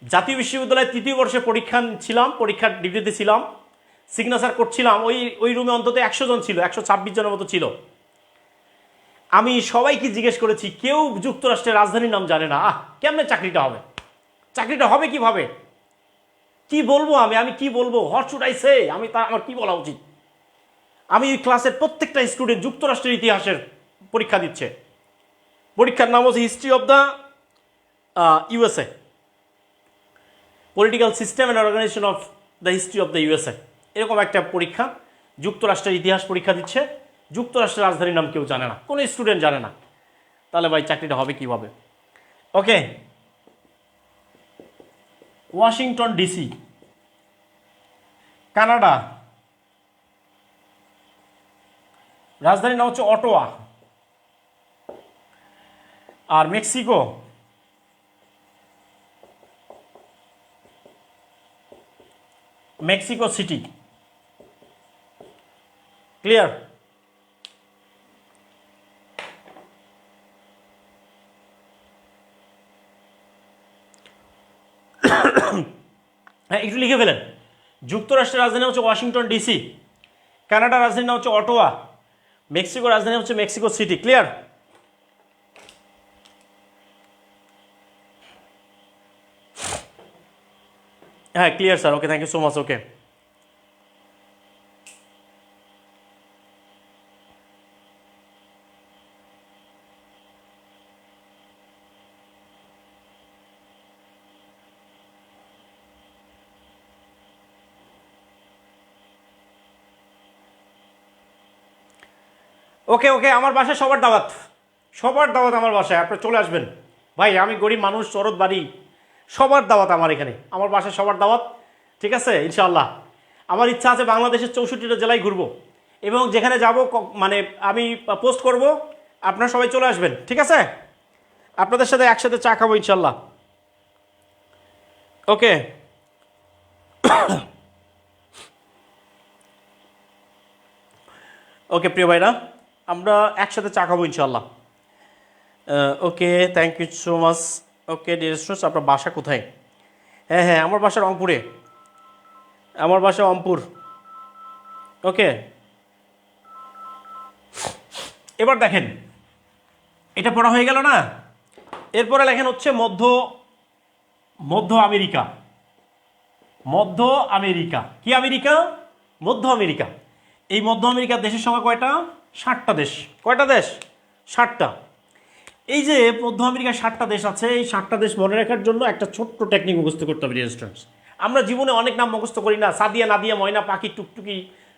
জাতীয় বিশ্ববিদ্যালয়ের 3য় বর্ষে পরীক্ষার ডিউটিতে ছিলাম, সিগনেচার করছিলাম। ওই রুমে অন্তত 100 জন ছিল, 126 জনের মতো ছিল। আমি সবাইকে জিজ্ঞেস করেছি, কেউ যুক্তরাষ্ট্রের রাজধানীর নাম জানে না। কেমনে চাকরিটা হবে? চাকরিটা হবে কিভাবে? কি বলবো আমি কি বলবো? What should I say? আমার কি বলা উচিত? আমি ওই ক্লাসের প্রত্যেকটা স্টুডেন্ট যুক্তরাষ্ট্রের ইতিহাসের পরীক্ষা দিচ্ছে। পরীক্ষার নাম হচ্ছে history of the USA, political system and organization of the history of the USA. এরকম একটা পরীক্ষা, যুক্তরাষ্ট্রের ইতিহাস পরীক্ষা দিচ্ছে। যুক্তরাষ্ট্রের রাজধানীর নাম কেউ জানে না, কোনো স্টুডেন্ট জানে না। তাহলে ভাই চাকরিটা হবে কিভাবে? ওকে, ওয়াশিংটন ডিসি। কানাডা, রাজধানীর নাম হচ্ছে অটোয়া। আর মেক্সিকো, মেক্সিকো সিটি। ক্লিয়ার? হ্যাঁ, একটু লিখে ফেলেন। যুক্তরাষ্ট্রের রাজধানী হচ্ছে ওয়াশিংটন ডিসি, কানাডার রাজধানী হচ্ছে অটোয়া, মেক্সিকোর রাজধানী হচ্ছে মেক্সিকো সিটি। ক্লিয়ার? হ্যাঁ clear sir, okay thank you so much. Okay okay okay, আমার বাসায় সবার দাওয়াত, সবার দাওয়াত আমার বাসায়, আপনারা চলে আসবেন। ভাই আমি গরিব মানুষ, চরত বাড়ি, সবার দাওয়াত আমার এখানে, আমার বাসায় সবার দাওয়াত। ঠিক আছে ইনশাআল্লাহ। আমার ইচ্ছা আছে বাংলাদেশের 64টা জেলায় ঘুরবো, এবং যেখানে যাব মানে আমি পোস্ট করব, আপনারা সবাই চলে আসবেন। ঠিক আছে, আপনাদের সাথে একসাথে চা খাবো ইনশাল্লাহ। ওকে ওকে প্রিয় ভাইরা, আমরা একসাথে চা খাবো ইনশাল্লাহ। Okay thank you so much. Okay dear students, আপনার বাসা কোথায়? হ্যাঁ হ্যাঁ, আমার বাসা রংপুরে, আমার বাসা রংপুর। ওকে এবার দেখেন, এটা পড়া হয়ে গেল না? এরপরে লেখেন হচ্ছে মধ্য আমেরিকা। মধ্য আমেরিকা কি আমেরিকা? মধ্য আমেরিকা। এই মধ্য আমেরিকার দেশের সংখ্যা কয়টা? 60টা দেশ। কয়টা দেশ? 60টা। এই যে মধ্য আমেরিকায় 60টা দেশ আছে, এই 60টা দেশ মনে রাখার জন্য একটা ছোট্ট টেকনিক মুখস্থ করতে হবে ডিয়ার স্টুডেন্টস। আমরা জীবনে অনেক নাম মুখস্থ করি না, সাদিয়া, নাদিয়া, ময়না, পাখি, টুকটুকি,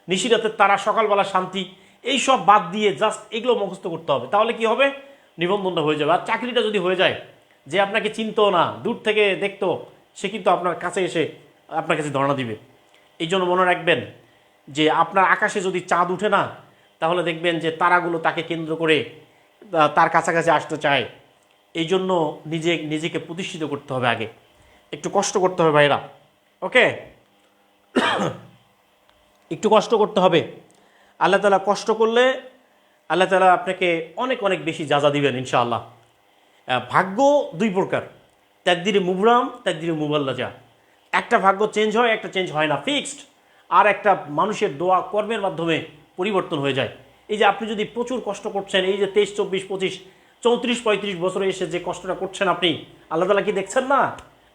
নিশিরাতের তারা, সকালবেলা শান্তি, এই সব বাদ দিয়ে জাস্ট এগুলো মুখস্থ করতে হবে। তাহলে কি হবে? নিবন্ধনটা হয়ে যাবে। আর চাকরিটা যদি হয়ে যায়, যে আপনাকে চিনতো না, দূর থেকে দেখতো, সে কিন্তু আপনার কাছে এসে আপনার কাছে ধর্ণা দিবে। এই জন্য মনে রাখবেন যে আপনার আকাশে যদি চাঁদ উঠে না, তাহলে দেখবেন যে তারাগুলো তাকে কেন্দ্র করে তার কাছাকাছি আসতে চায়। এই জন্য নিজেকে প্রতিষ্ঠিত করতে হবে, আগে একটু কষ্ট করতে হবে ভাইরা। ওকে একটু কষ্ট করতে হবে। আল্লাহ তাআলা কষ্ট করলে আল্লাহ তাআলা আপনাকে অনেক অনেক বেশি যাজা দিবেন ইনশাআল্লাহ। ভাগ্য দুই প্রকার, তাকদিরে মুবরাম, তাকদিরে মুবাল্লাজা। একটা ভাগ্য চেঞ্জ হয়, একটা চেঞ্জ হয় না, ফিক্সড। আর একটা মানুষের দোয়া কর্মের মাধ্যমে পরিবর্তন হয়ে যায়। এই যে আপনি যদি প্রচুর কষ্ট করছেন, এই যে 23, 24, 25, 34, 35 বছরে এসে যে কষ্টটা করছেন আপনি, আল্লাহ তাআলা কি দেখছেন না?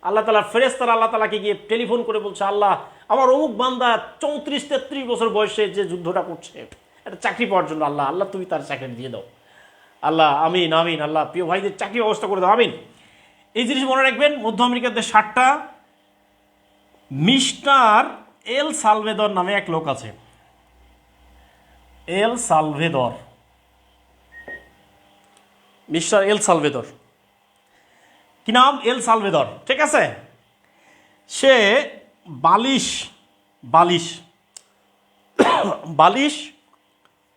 আল্লাহ তাআলার ফেরেশতারা আল্লাহ তাআলাকে গিয়ে টেলিফোন করে বলছে, আল্লাহ আমার অমুক বান্দা 34, 33 বছর বয়সে যে যুদ্ধটা করছে একটা চাকরি পাওয়ার জন্য, আল্লাহ আল্লাহ তুমি তার চাকরি দিয়ে দাও। আল্লাহ আমিন আমিন, আল্লাহ প্রিয় ভাইদের চাকরি ব্যবস্থা করে দাও, আমিন। এই জিনিস মনে রাখবেন। মধ্য আমেরিকাতে 60টা। মিস্টার এল সালভেদর নামে এক লোক আছে, এল সালভেদর, মিস্টার এল সালভেদর। কি নাম? এল সালভেদর। ঠিক আছে, সে বালিশ বালিশ বালিশ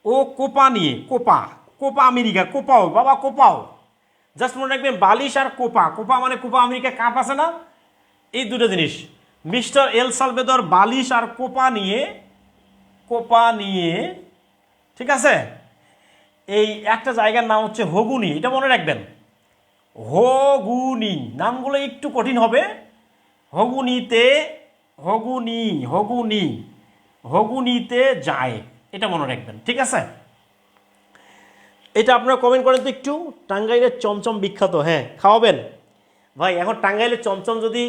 ও কোপা নিয়ে, কোপা কোপা আমেরিকা, কোপাও বাবা, কোপাও। জাস্ট মনে রাখবেন বালিশ আর কোপা, কোপা মানে কোপা আমেরিকা, কাপ আছে না, এই দুটো জিনিস। মিস্টার এল সালভেদর বালিশ আর কোপা নিয়ে, ঠিক আছে, এই একটা জায়গার নাম হচ্ছে হগুনি, এটা মনে রাখবেন, হগুনি। নামগুলো একটু কঠিন হবে। হগুনিতে, হগুনিতে যায়, এটা মনে রাখবেন। ঠিক আছে, এটা আপনারা কমেন্ট করেন তো একটু। টাঙ্গাইলের চমচম বিখ্যাত, হ্যাঁ খাওয়াবেন ভাই। এখন টাঙ্গাইলের চমচম যদি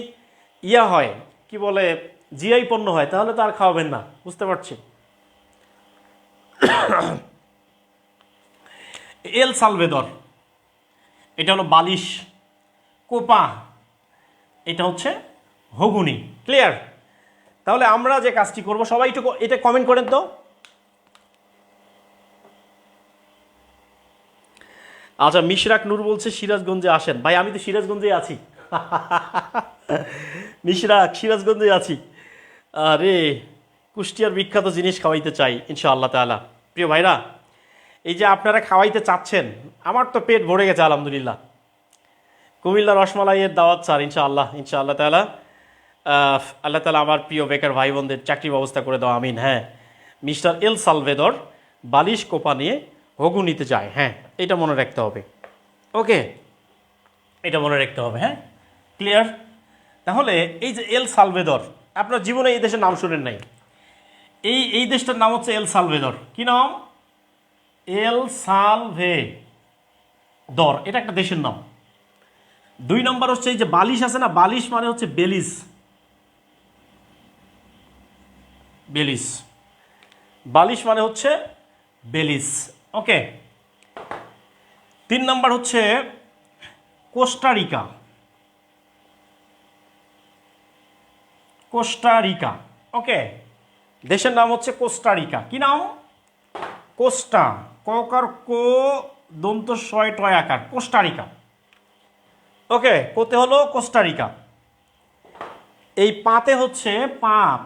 ইয়া হয়, কি বলে, জিআই পণ্য হয়, তাহলে তো আর খাওয়াবেন না, বুঝতে পারছি। এল সালভেদর, এটা হলো বালিশ, কোপা এটা হচ্ছে হগুনি। ক্লিয়ার? তাহলে আমরা যে কাজটি করব, সবাই একটু এটা কমেন্ট করেন তো। আচ্ছা, মিশরাক নূর বলছে সিরাজগঞ্জে আসেন। ভাই আমি তো সিরাজগঞ্জে আছি। মিশরাক, সিরাজগঞ্জে আছি। আরে কুষ্টিয়ার বিখ্যাত জিনিস খাওয়াইতে চাই ইনশাআল্লাহ তাআলা। প্রিয় ভাইরা, এই যে আপনারা খাওয়াইতে চাচ্ছেন, আমার তো পেট ভরে গেছে আলহামদুলিল্লাহ। কুমিল্লা রসমালাইয়ের দাওয়াত স্যার ইনশাআল্লাহ, ইনশাআল্লাহ তাআলা। আল্লাহ তাআলা আমার প্রিয় বেকার ভাই বোনদের চাকরি ব্যবস্থা করে দাও, আমিন। হ্যাঁ, মিস্টার এল সালভেদর বালিশ কোপা নিয়ে হগুনিতে যায়, হ্যাঁ এটা মনে রাখতে হবে। ওকে, এটা মনে রাখতে হবে। হ্যাঁ ক্লিয়ার? তাহলে এই যে এল সালভেদর, আপনার জীবনে এই দেশের নাম শুনেন নাই। এই দেশটার নাম হচ্ছে এল সালভেদর। কি নাম? এল সালভেদর, এটা একটা দেশের নাম। 2 নম্বর হচ্ছে এই যে বালিশ আছে না, বালিশ মানে হচ্ছে বেলিজ। বেলিস। বালিশ মানে হচ্ছে বেলিস। ওকে, 3 নাম্বার হচ্ছে কোস্টারিকা। কোস্টারিকা, ওকে, দেশের নাম হচ্ছে কোস্টারিকা। কি নাম? কোস্টা, ককার কো, দন্ত শয় টয় আকার, কোস্টারিকা। ওকে, কোতে হলো কোস্টারিকা। এই পাতে হচ্ছে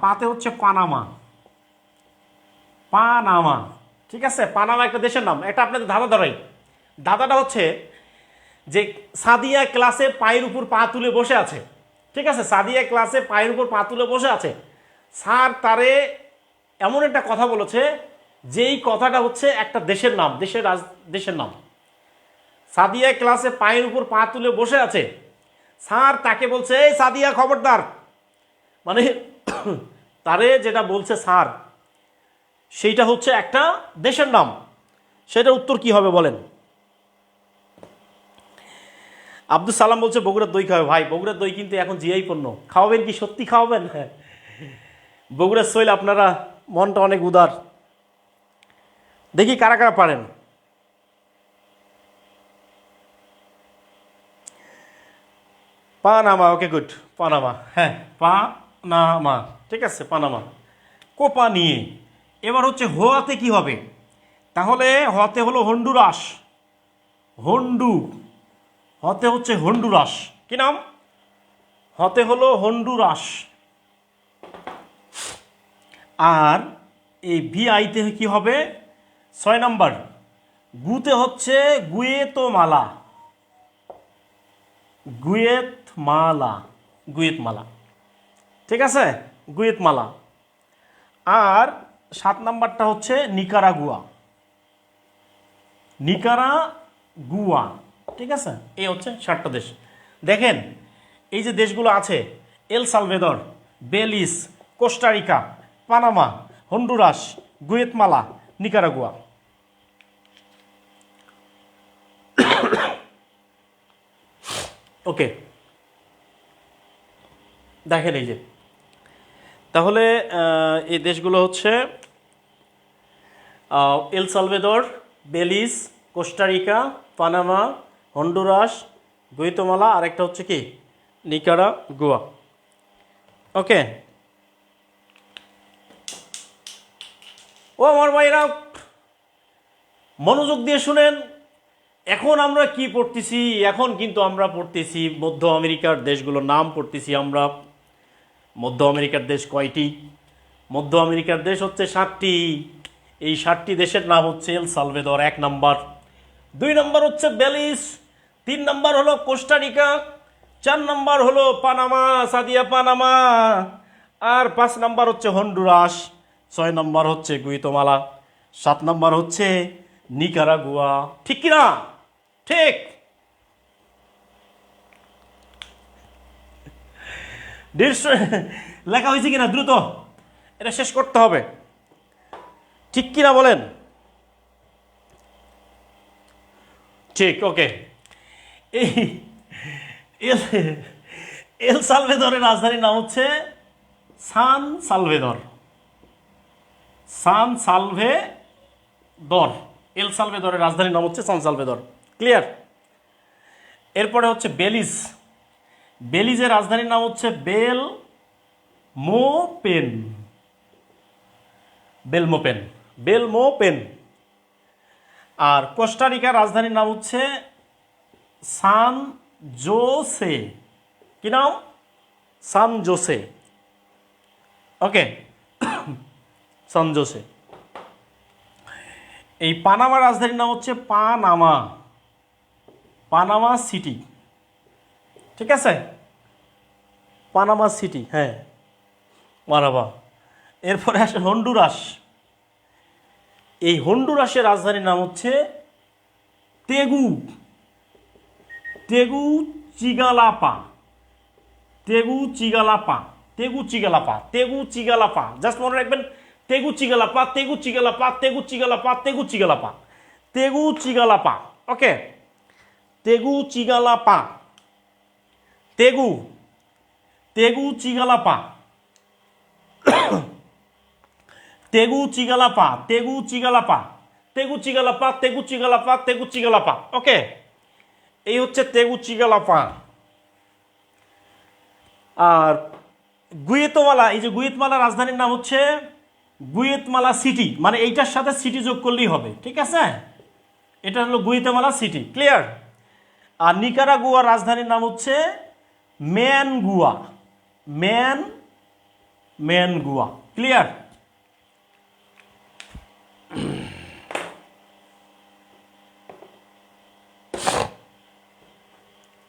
পাতে হচ্ছে পানামা। পানামা, ঠিক আছে, পানামা একটা দেশের নাম। এটা আপনাদের ধাঁধা ধরাই। ধাঁধাটা হচ্ছে যে সাদিয়া ক্লাসে পায়ের উপর পা তুলে বসে আছে। ঠিক আছে, সাদিয়া ক্লাসে পায়ের উপর পা তুলে বসে আছে। স্যার তারে এমন একটা কথা বলেছে যেই কথাটা হচ্ছে একটা দেশের নাম, দেশের নাম। সাদিয়া ক্লাসে পায়ের উপর পা তুলে বসে আছে, স্যার তাকে বলছে এই সাদিয়া খবরদার, মানে তারে যেটা বলছে স্যার সেইটা হচ্ছে একটা দেশের নাম। সেটা উত্তর কি হবে বলেন? আব্দুল সালাম বলছে বগুড়ার দই খাবে। ভাই, বগুড়ার দই কিন্তু এখন জিআই পণ্য। খাওয়াবেন কি? সত্যি খাওয়াবেন? হ্যাঁ, বগুড়ার সইল আপনারা, মনটা অনেক উদার। দেখি কারা কারা পারেন। Panama, okay good, Panama. হ্যাঁ, পানামা, ঠিক আছে, পানামা। কোপা নিয়ে এবার হচ্ছে হোয়াতে কি হবে? তাহলে হতে হলো হন্ডুরাস। হতে হচ্ছে হন্ডুরাস। কি নাম? হতে হলো হন্ডুরাস। আর এই ভিআইতে কি হবে? 6 নাম্বার গুতে হচ্ছে গুয়েতমালা। গুয়েতমালা, ঠিক আছে, গুয়েতমালা। আর 7 নাম্বারটা হচ্ছে নিকারাগুয়া। ঠিক আছে, এই হচ্ছে 7টা দেশ। দেখেন এই যে দেশগুলো আছে, El Salvador, Belize, Costa Rica, Panama, Honduras, Guatemala, Nicaragua. Okay, দেখেন এই যে, তাহলে এই দেশগুলো হচ্ছে El Salvador, Belize, Costa Rica, Panama, Honduras, Guatemala, আর একটা হচ্ছে কি নিকারাগুয়া। ওকে, ও আমার ভাইরা মনোযোগ দিয়ে শুনেন। এখন আমরা কি পড়তেছি? এখন কিন্তু আমরা পড়তেছি মধ্য আমেরিকার দেশগুলোর নাম পড়তেছি আমরা। মধ্য আমেরিকার দেশ কয়টি? মধ্য আমেরিকার দেশ হচ্ছে 7টি। এই 7টি দেশের নাম হচ্ছে এল সালভেদর 1 নাম্বার, 2 নাম্বার হচ্ছে বেলিস, 3 নাম্বার হলো কোস্টারিকা, 4 নাম্বার হলো পানামা, সাদিয়া পানামা, আর 5 নাম্বার হচ্ছে হন্ডুরাস, 6 নাম্বার হচ্ছে গুয়েতমালা, 7 নাম্বার হচ্ছে নিকারাগুয়া। ঠিক কিনা? ঠিক। লেখা হয়েছে কিনা? দ্রুত এটা শেষ করতে হবে। ঠিক কিনা বলেন? ঠিক, ওকে। এই এল সালভেদরের রাজধানীর নাম হচ্ছে সান সালভেদর। এল সালভেদরের রাজধানীর নাম হচ্ছে সান সালভেদর। ক্লিয়ার? এরপরে হচ্ছে বেলিজ। বেলিজের রাজধানীর নাম হচ্ছে বেলমোপেন। আর কোস্টারিকার রাজধানীর নাম হচ্ছে সান জোসে। কি নাম? San Jose. Okay, San Jose. এই পানামার রাজধানীর নাম হচ্ছে পানামা সিটি। ঠিক আছে, পানামা সিটি, হ্যাঁ, পানামা। এরপরে আসে হন্ডুরাস। এই হন্ডুরাসের রাজধানীর নাম হচ্ছে তেগুচিগালাপা। জাস্ট মনে রাখবেন, তেগুচিগালাপা। ওকে, তেগুচিগালাপা। তেগুচিগালাপা, তেগুচিগালাপা, তেগুচিগালাপা, তেগুচিগালাপা, তেগুচিগালাপা। ওকে, এই হচ্ছে তেগুচিগালাপা। আর গুয়েতমালা, এই যে গুয়েতমালা রাজধানীর নাম হচ্ছে গুয়েতমালা সিটি, মানে এইটার সাথে সিটি যোগ করলেই হবে, ঠিক আছে? এটা হলো গুয়েতমালা সিটি, ক্লিয়ার? আর নিকারাগুয়ার রাজধানীর নাম হচ্ছে ম্যানগুয়া, ম্যানগুয়া, ক্লিয়ার?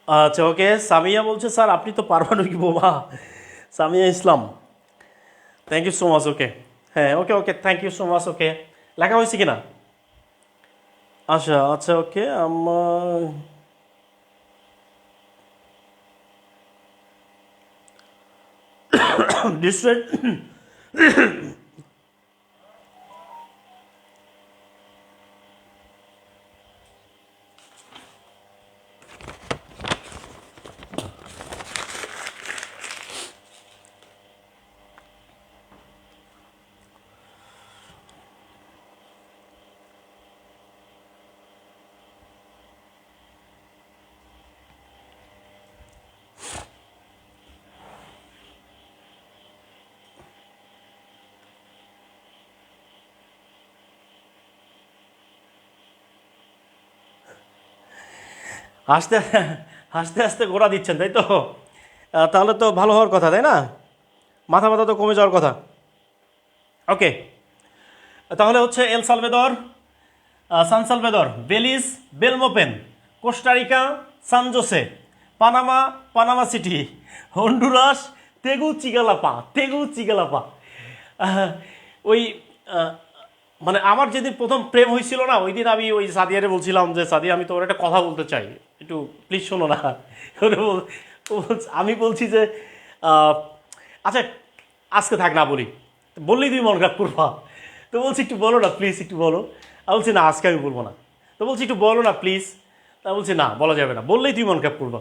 আচ্ছা, ওকে। সামিয়া বলছে স্যার আপনি তো পারমাণবিক বোমা। Samia Islam, thank you so much. Okay, হ্যাঁ, ওকে okay, thank you so much. ওকে, লেখা হয়েছে কিনা? আচ্ছা আচ্ছা, ওকে। আমার ডিস্ট্রেন্ট হাসতে হাসতে হাসতে গোড়া দিচ্ছেন, তাই তো? তাহলে তো ভালো হওয়ার কথা, তাই না? মাথা ব্যথা তো কমে যাওয়ার কথা। ওকে, তাহলে হচ্ছে El Salvador, San Salvador, Belize, Belmopan, Costa Rica, San Jose, Panama, Panama City, Honduras, Tegucigalpa, Tegucigalpa. ওই মানে আমার যেদিন প্রথম প্রেম হয়েছিল না, ওই দিন আমি ওই সাদিয়ারে বলছিলাম যে সাদিয়া আমি তোমার একটা কথা বলতে চাই, একটু প্লিজ শোনো না। আমি বলছি যে আচ্ছা আজকে থাক না বলি, বললেই তুমি মন খারাপ করবা। তো বলছি একটু বলো না প্লিজ, একটু বলো। আমি বলছি না আজকে আমি বলবো না। তো বলছি একটু বলো না প্লিজ। তা বলছি না বলা যাবে না, বললেই তুই মন খারাপ করবা।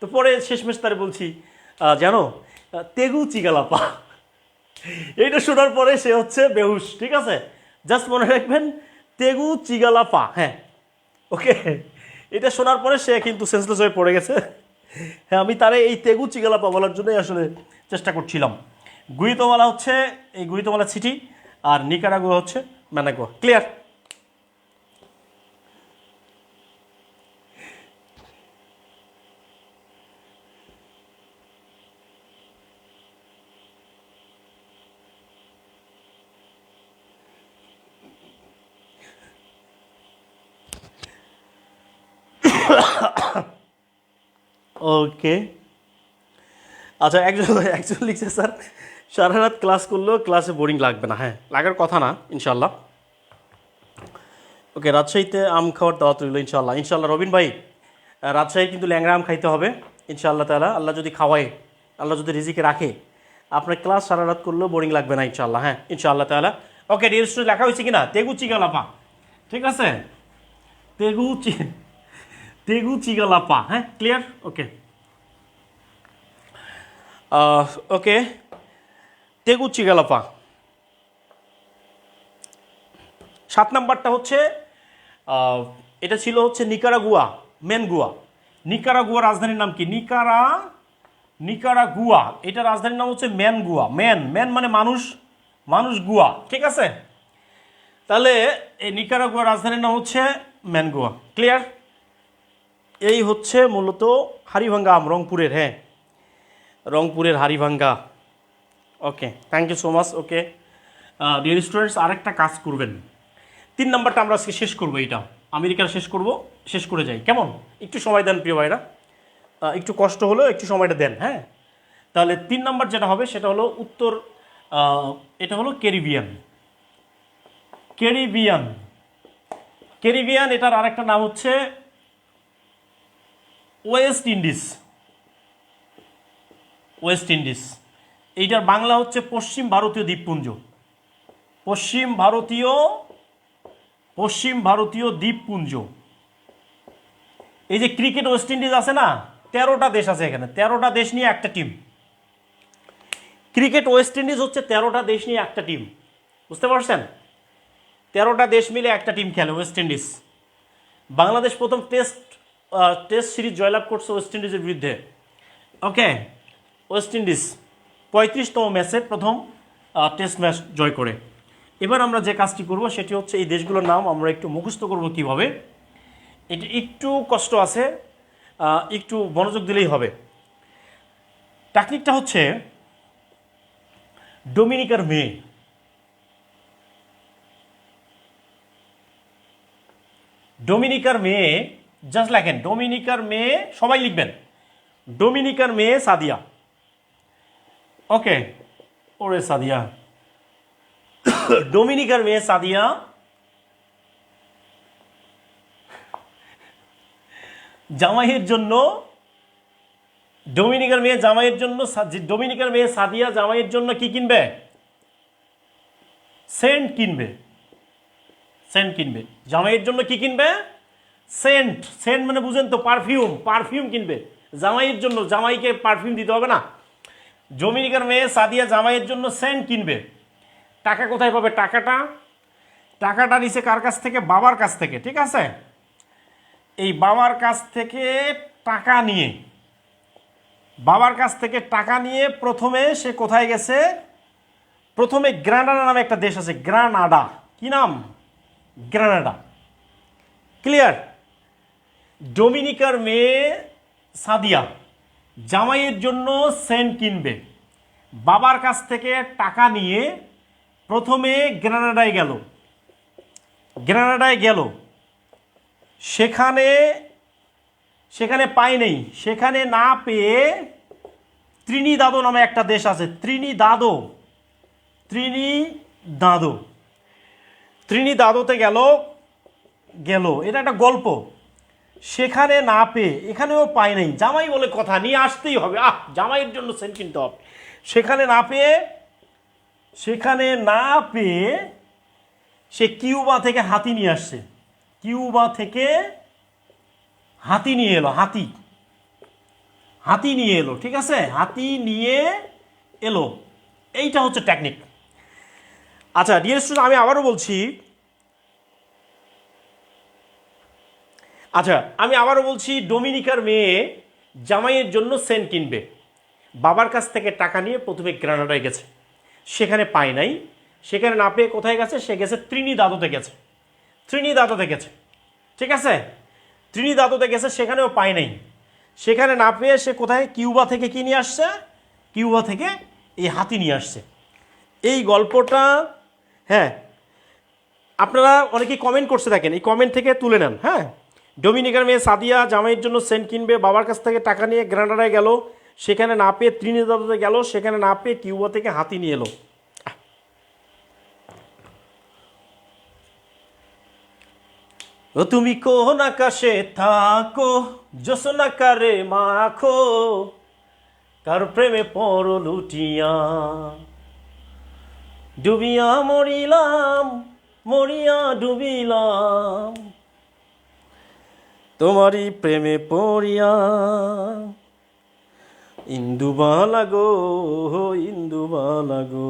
তো পরে শেষমেশ তারে বলছি জানো তেগুচিগালাপা। এইটা শোনার পরে সে হচ্ছে বেহুশ, ঠিক আছে? জাস্ট মনে রাখবেন তেগুচিগালাপা, হ্যাঁ, ওকে। এটা শোনার পরে সে কিন্তু সেন্সলেস হয়ে পড়ে গেছে। হ্যাঁ, আমি তারে এই তেগুচিগালাপা বলার জন্যই আসলে চেষ্টা করছিলাম। গুইতমালা হচ্ছে এই গুইতমালা সিটি, আর নিকারাগুয়া হচ্ছে ম্যানাগুয়া, ক্লিয়ার? ওকে, আচ্ছা। একজন একজন লিখছে স্যার সারা রাত ক্লাস করলেও ক্লাসে বোরিং লাগবে না। হ্যাঁ, লাগার কথা না ইনশাল্লাহ। ওকে, রাজশাহীতে আম খাওয়ার দাওয়াত রইল ইনশাল্লাহ। ইনশাল্লাহ রবিন ভাই, রাজশাহী কিন্তু ল্যাংড়া আম খাইতে হবে ইনশাআল্লাহ তাআলা। আল্লাহ যদি খাওয়ায়, আল্লাহ যদি রিজিকে রাখে, আপনার ক্লাস সারা রাত করলেও বোরিং লাগবে না ইনশাআল্লাহ। হ্যাঁ, ইনশাআল্লাহ তাআলা। ওকে, ডিয়ার স্টুডেন্ট, লেখা হয়েছে কিনা? তেগুচিগালাপা, ঠিক আছে? তেগুচি তেগুচিগালাপা, হ্যাঁ, ক্লিয়ার? ওকে, ওকে, তেগুচিগালাপা। 7 নাম্বারটা হচ্ছে এটা ছিল হচ্ছে নিকারাগুয়া, ম্যানগুয়া। নিকারাগুয়া রাজধানীর নাম কি? নিকারাগুয়া, এটা রাজধানীর নাম হচ্ছে ম্যানগুয়া। ম্যান ম্যান মানে মানুষ, মানুষ গুয়া, ঠিক আছে? তাহলে এই নিকারাগুয়া রাজধানীর নাম হচ্ছে ম্যানগুয়া, ক্লিয়ার? এই হচ্ছে মূলত হাড়িভাঙ্গা আম, রংপুরের। হ্যাঁ, রংপুরের Haribhanga. Okay, thank you so much. Okay, dear students, আরেকটা কাজ করবেন। 3 নাম্বারটা আমরা আজকে শেষ করবো, এইটা আমেরিকার শেষ করব, শেষ করে যাই, কেমন? একটু সময় দেন প্রিয় ভাইরা, একটু কষ্ট হলেও একটু সময়টা দেন। হ্যাঁ, তাহলে 3 নাম্বার যেটা হবে সেটা হলো উত্তর, এটা হলো ক্যারিবিয়ান। ক্যারিবিয়ান, ক্যারিবিয়ান, এটার আরেকটা নাম হচ্ছে ওয়েস্ট ইন্ডিজ। ওয়েস্ট ইন্ডিজ, এইটার বাংলা হচ্ছে পশ্চিম ভারতীয় দ্বীপপুঞ্জ। পশ্চিম ভারতীয় দ্বীপপুঞ্জ। এই যে ক্রিকেট ওয়েস্ট ইন্ডিজ আছে না, 13টা দেশ আছে এখানে, 13টা দেশ নিয়ে একটা টিম। ক্রিকেট ওয়েস্ট ইন্ডিজ হচ্ছে 13টা দেশ নিয়ে একটা টিম। বুঝতে পারছেন? 13টা দেশ মিলে একটা টিম খেলে, ওয়েস্ট ইন্ডিজ। বাংলাদেশ প্রথম টেস্ট সিরিজ জয়লাভ করছে ওয়েস্ট ইন্ডিজের বিরুদ্ধে। ওকে, ওয়েস্ট ইন্ডিজ 35তম ম্যাচে প্রথম টেস্ট ম্যাচ জয় করে। এবার আমরা যে কাজটি করব সেটি হচ্ছে এই দেশগুলোর নাম আমরা একটু মুখস্থ করব কিভাবে। এটা একটু কষ্ট আছে, একটু মনোযোগ দিলেই হবে। টেকনিকটা হচ্ছে ডোমিনিকার মেয়ে, ডোমিনিকার মেয়ে, জাস্ট লেখেন ডোমিনিকার মেয়ে, সবাই লিখবেন ডোমিনিকার মেয়ে সাদিয়া। ওকে, ওরে সাদিয়া, ডোমিনিকার মেয়ে সাদিয়া জামাইয়ের জন্য, ডোমিনিকার মেয়ে জামাইয়ের জন্য, ডোমিনিকার মেয়ে সাদিয়া জামাইয়ের জন্য কি কিনবে? সেন্ট কিনবে। সেন্ট কিনবে জামাইয়ের জন্য। কি কিনবে? সেন্ট। সেন্ট মানে বুঝেন তো, পারফিউম। পারফিউম কিনবে জামাইয়ের জন্য। জামাইকে পারফিউম দিতে হবে না? ডোমিনিকার মেয়ে সাদিয়া জামাইয়ের জন্য সেন্ট কিনবে। টাকা কোথায় পাবে? টাকাটা নিছে কার কাছ থেকে? বাবার কাছ থেকে। ঠিক আছে, এই বাবার কাছ থেকে টাকা নিয়ে, বাবার কাছ থেকে টাকা নিয়ে প্রথমে সে কোথায় গেছে? প্রথমে গ্রানাডা নামে একটা দেশ আছে, গ্রানাডা। কি নাম? গ্রানাডা। ক্লিয়ার? ডোমিনিকার মেয়ে সাদিয়া জামাইয়ের জন্য সেন্ট কিনবে, বাবার কাছ থেকে টাকা নিয়ে প্রথমে গ্রানাডায় গেল। গ্রানাডায় গেল, সেখানে পায় নেই। সেখানে না পেয়ে ত্রিনিদাদো নামে একটা দেশ আছে, ত্রিনিদাদোতে গেল। এটা একটা গল্প। সেখানে না পেয়ে, এখানেও পায় নাই, জামাই বলে কথা, নিয়ে আসতেই হবে, জামাইয়ের জন্য সেন্ট কিনতে হবে। সেখানে না পেয়ে সে কিউবা থেকে হাতি নিয়ে আসছে। কিউবা থেকে হাতি নিয়ে এলো। হাতি নিয়ে এলো। ঠিক আছে, হাতি নিয়ে এলো। এইটা হচ্ছে টেকনিক। আচ্ছা ডিয়ার স্টুডেন্ট, আমি আবারও বলছি, ডোমিনিকার মেয়ে জামাইয়ের জন্য সেন্ট কিনবে, বাবার কাছ থেকে টাকা নিয়ে প্রথমে গ্রানাডায় গেছে, সেখানে পায় নাই। সেখানে না পেয়ে কোথায় গেছে? সে গেছে ত্রিনিদাদোতে গেছে। ঠিক আছে, ত্রিনিদাদোতে গেছে, সেখানেও পায় নাই। সেখানে না পেয়ে সে কোথায়? কিউবা থেকে কি নিয়ে আসছে? কিউবা থেকে এই হাতি নিয়ে আসছে। এই গল্পটা, হ্যাঁ, আপনারা অনেকেই কমেন্ট করতে থাকেন, এই কমেন্ট থেকে তুলে নেন। হ্যাঁ, ডোমিনিকার মেয়ে সাদিয়া জামাইয়ের জন্য সেন্ট কিনবে, বাবার কাছ থেকে টাকা নিয়ে গ্রানাডায় গেল, সেখানে না পেয়ে ত্রিনিদাদোতে গেল, সেখানে না পেয়ে কিউবা থেকে হাতি নিয়ে এলো। ও তুমি কোন আকাশে থাকো, জোসনা কারে মাখো, কার প্রেমে পড়ো লুটিয়া, ডুবিয়া মরিলাম, মরিয়া ডুবিলাম, তোমারই প্রেমে পড়িয়া, ইন্দুবালা গো, ইন্দুবালা গো,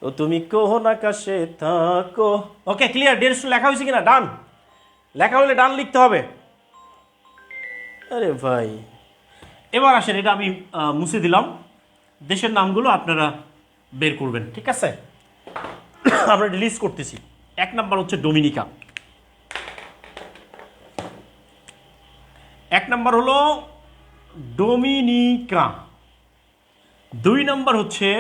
ও তুমি কোন আকাশে থাকো। ওকে, ক্লিয়ার? ডেটস লেখা হয়েছে কিনা? ডান। লেখা হলে ডান লিখতে হবে। আরে ভাই, এবার আসেন, এটা আমি মুছে দিলাম। দেশের নামগুলো আপনারা বের করবেন। ঠিক আছে, আমরা লিস্ট করতেছি। 1 নাম্বার হচ্ছে ডোমিনিকা। 1 নাম্বার হলো ডোমিনিকা। 2 নাম্বার হচ্ছে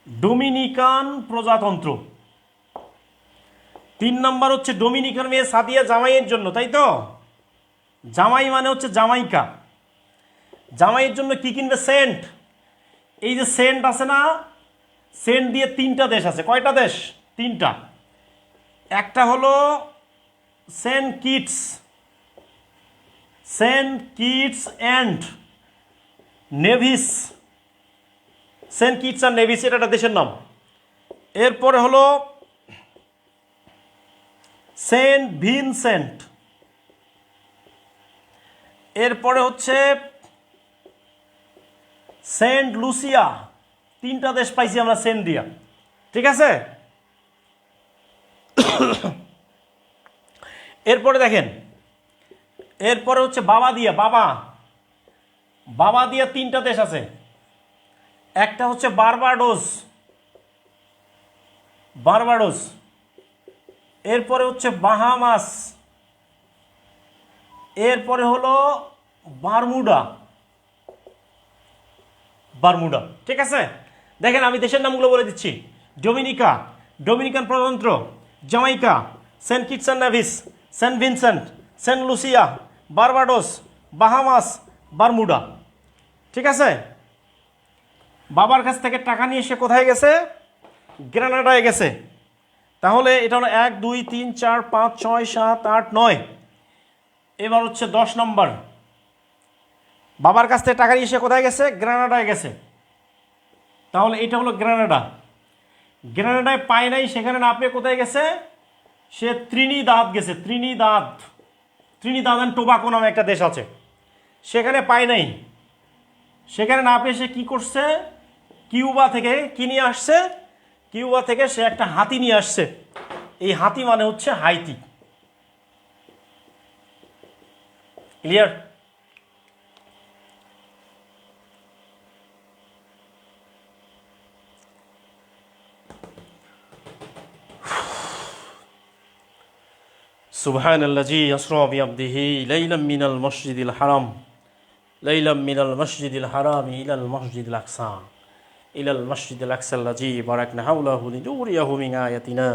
ডোমিনিকান প্রজাতন্ত্র। 3 নাম্বার হচ্ছে ডোমিনিকার মেয়ে সাদিয়া জামাইয়ের জন্য, তাই তো? জামাই মানে হচ্ছে জামাইকা। জামাইয়ের জন্য কি কিনবে? সেন্ট। এই যে সেন্ট আছে না, সেন্ট দিয়ে 3টা দেশ আছে। কয়টা দেশ? 3টা। একটা হলো Saint Kitts and Nevis. Saint Kitts আর নেভিস, এটা একটা দেশের নাম। এরপরে হলো সেন্ট ভিনসেন্ট। এরপরে হচ্ছে সেন্ট লুসিয়া। 3টা দেশ পাইছি আমরা সেন দিয়া, ঠিক আছে। এরপরে দেখেন, এরপরে হচ্ছে বাবা দিয়া, বাবা দিয়া 3টা দেশ আছে। একটা হচ্ছে বারবাডোস, এরপরে হচ্ছে বাহামাস, এরপরে হলো বারমুডা, ঠিক আছে। দেখেন আমি দেশের নামগুলো বলে দিচ্ছি: ডোমিনিকা, ডোমিনিকান প্রজাতন্ত্র, Jamaica, Saint Kitts and Nevis, Saint Vincent, Saint Lucia, Barbados, Bahamas, Bermuda, ঠিক আছে। বাবার কাছ থেকে টাকা নিয়ে সে কোথায় গেছে? গ্রেনাডায় গেছে। তাহলে এটা হলো 1 2 3 4 5 6 7 8 9। এবার হচ্ছে 10 নম্বর। বাবার কাছ থেকে টাকা নিয়ে সে কোথায় গেছে? গ্রেনাডায় গেছে। তাহলে এটা হলো গ্রেনাডা। গ্রেনাডায় পায় নাই, সেখানে না পেয়ে কোথায় গেছে? সে ত্রিনিদাদ গেছে। ত্রিনিদাদ অ্যান্ড টোবাকো নামে একটা দেশ আছে, সেখানে পায় নাই। সেখানে না পেয়ে সে কী করছে? কিউবা থেকে কি নিয়ে আসছে? কিউবা থেকে সে একটা হাতি নিয়ে আসছে। এই হাতি মানে হচ্ছে হাইতি। ক্লিয়ার? সুবহানাল্লাযী ইয়াসরা বিআবদিহি লাইলাম মিনাল মসজিদিল হারাম ইলাল মসজিদিল আকসা আল্লাযী বারাকনা হাওলাহু লিনুরিয়াহু মিন আয়াতিনা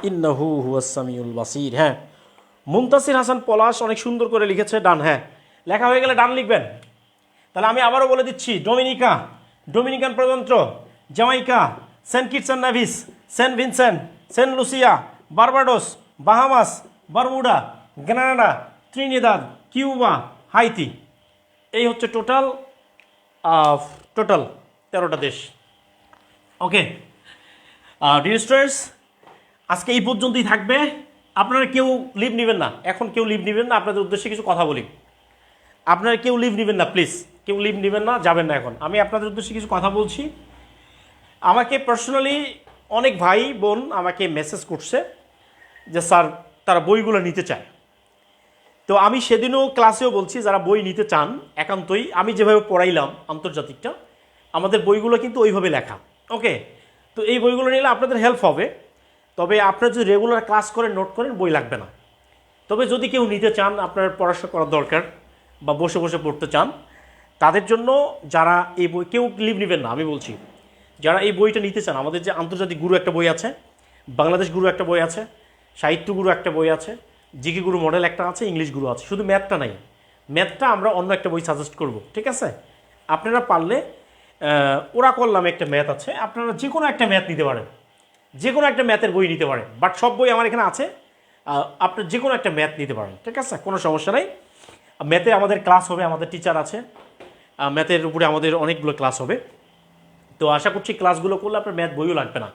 ইন্নাহু হুয়াস সামিউল বাসীর। হ্যাঁ, মুনতাসির হাসান পলাশ অনেক সুন্দর করে লিখেছে। ডান, হ্যাঁ, লেখা হয়ে গেলে ডান লিখবেন। তাহলে আমি আবারও বলে দিচ্ছি: ডোমিনিকা, ডোমিনিকান প্রজাতন্ত্র, Jamaica, Saint Kitts and Nevis, Saint Vincent, Saint Lucia, Barbados, Bahamas, Bermuda, Grenada, Trinidad, Cuba, Haiti. এই হচ্ছে টোটাল 13টা দেশ। ওকে ডিয়ার স্টুডেন্টস, আজকে এই পর্যন্তই থাকবে। আপনারা কেউ লিভ নেবেন না, এখন কেউ লিভ নেবেন না। আপনাদের উদ্দেশ্যে কিছু কথা বলি। আপনারা কেউ লিভ নেবেন না, প্লিজ কেউ লিভ নেবেন না, যাবেন না। এখন আমি আপনাদের উদ্দেশ্যে কিছু কথা বলছি। আমাকে পার্সোনালি অনেক ভাই বোন আমাকে মেসেজ করছে যে স্যার তারা বইগুলো নিতে চায়। তো আমি সেদিনও ক্লাসেও বলছি, যারা বই নিতে চান একান্তই, আমি যেভাবে পড়াইলাম আন্তর্জাতিকটা, আমাদের বইগুলো কিন্তু ওইভাবে লেখা। ওকে, তো এই বইগুলো নিলে আপনাদের হেল্প হবে। তবে আপনারা যদি রেগুলার ক্লাস করেন, নোট করেন, বই লাগবে না। তবে যদি কেউ নিতে চান, আপনার পড়াশোনা করার দরকার বা বসে বসে পড়তে চান, তাদের জন্য যারা এই বই, কেউ লিভ নেবেন না, আমি বলছি যারা এই বইটা নিতে চান, আমাদের যে আন্তর্জাতিক গুরু একটা বই আছে, বাংলাদেশ গুরু একটা বই আছে, সাহিত্য গুরু একটা বই আছে, জিকে গুরু মডেল একটা আছে, ইংলিশ গুরু আছে। শুধু ম্যাথটা নাই, ম্যাথটা আমরা অন্য একটা বই সাজেস্ট করব, ঠিক আছে। আপনারা পারলে ওরাকল নামে একটা ম্যাথ আছে, আপনারা যে কোনো একটা ম্যাথ নিতে পারেন, যে কোনো একটা ম্যাথের বই নিতে পারেন। বাট সব বই আমার এখানে আছে, আপনার যে কোনো একটা ম্যাথ নিতে পারেন, ঠিক আছে, কোনো সমস্যা নাই। ম্যাথে আমাদের ক্লাস হবে, আমাদের টিচার আছে, ম্যাথের উপরে আমাদের অনেকগুলো ক্লাস হবে। তো আশা করছি ক্লাসগুলো করলে আপনার ম্যাথ বইও লাগবে না।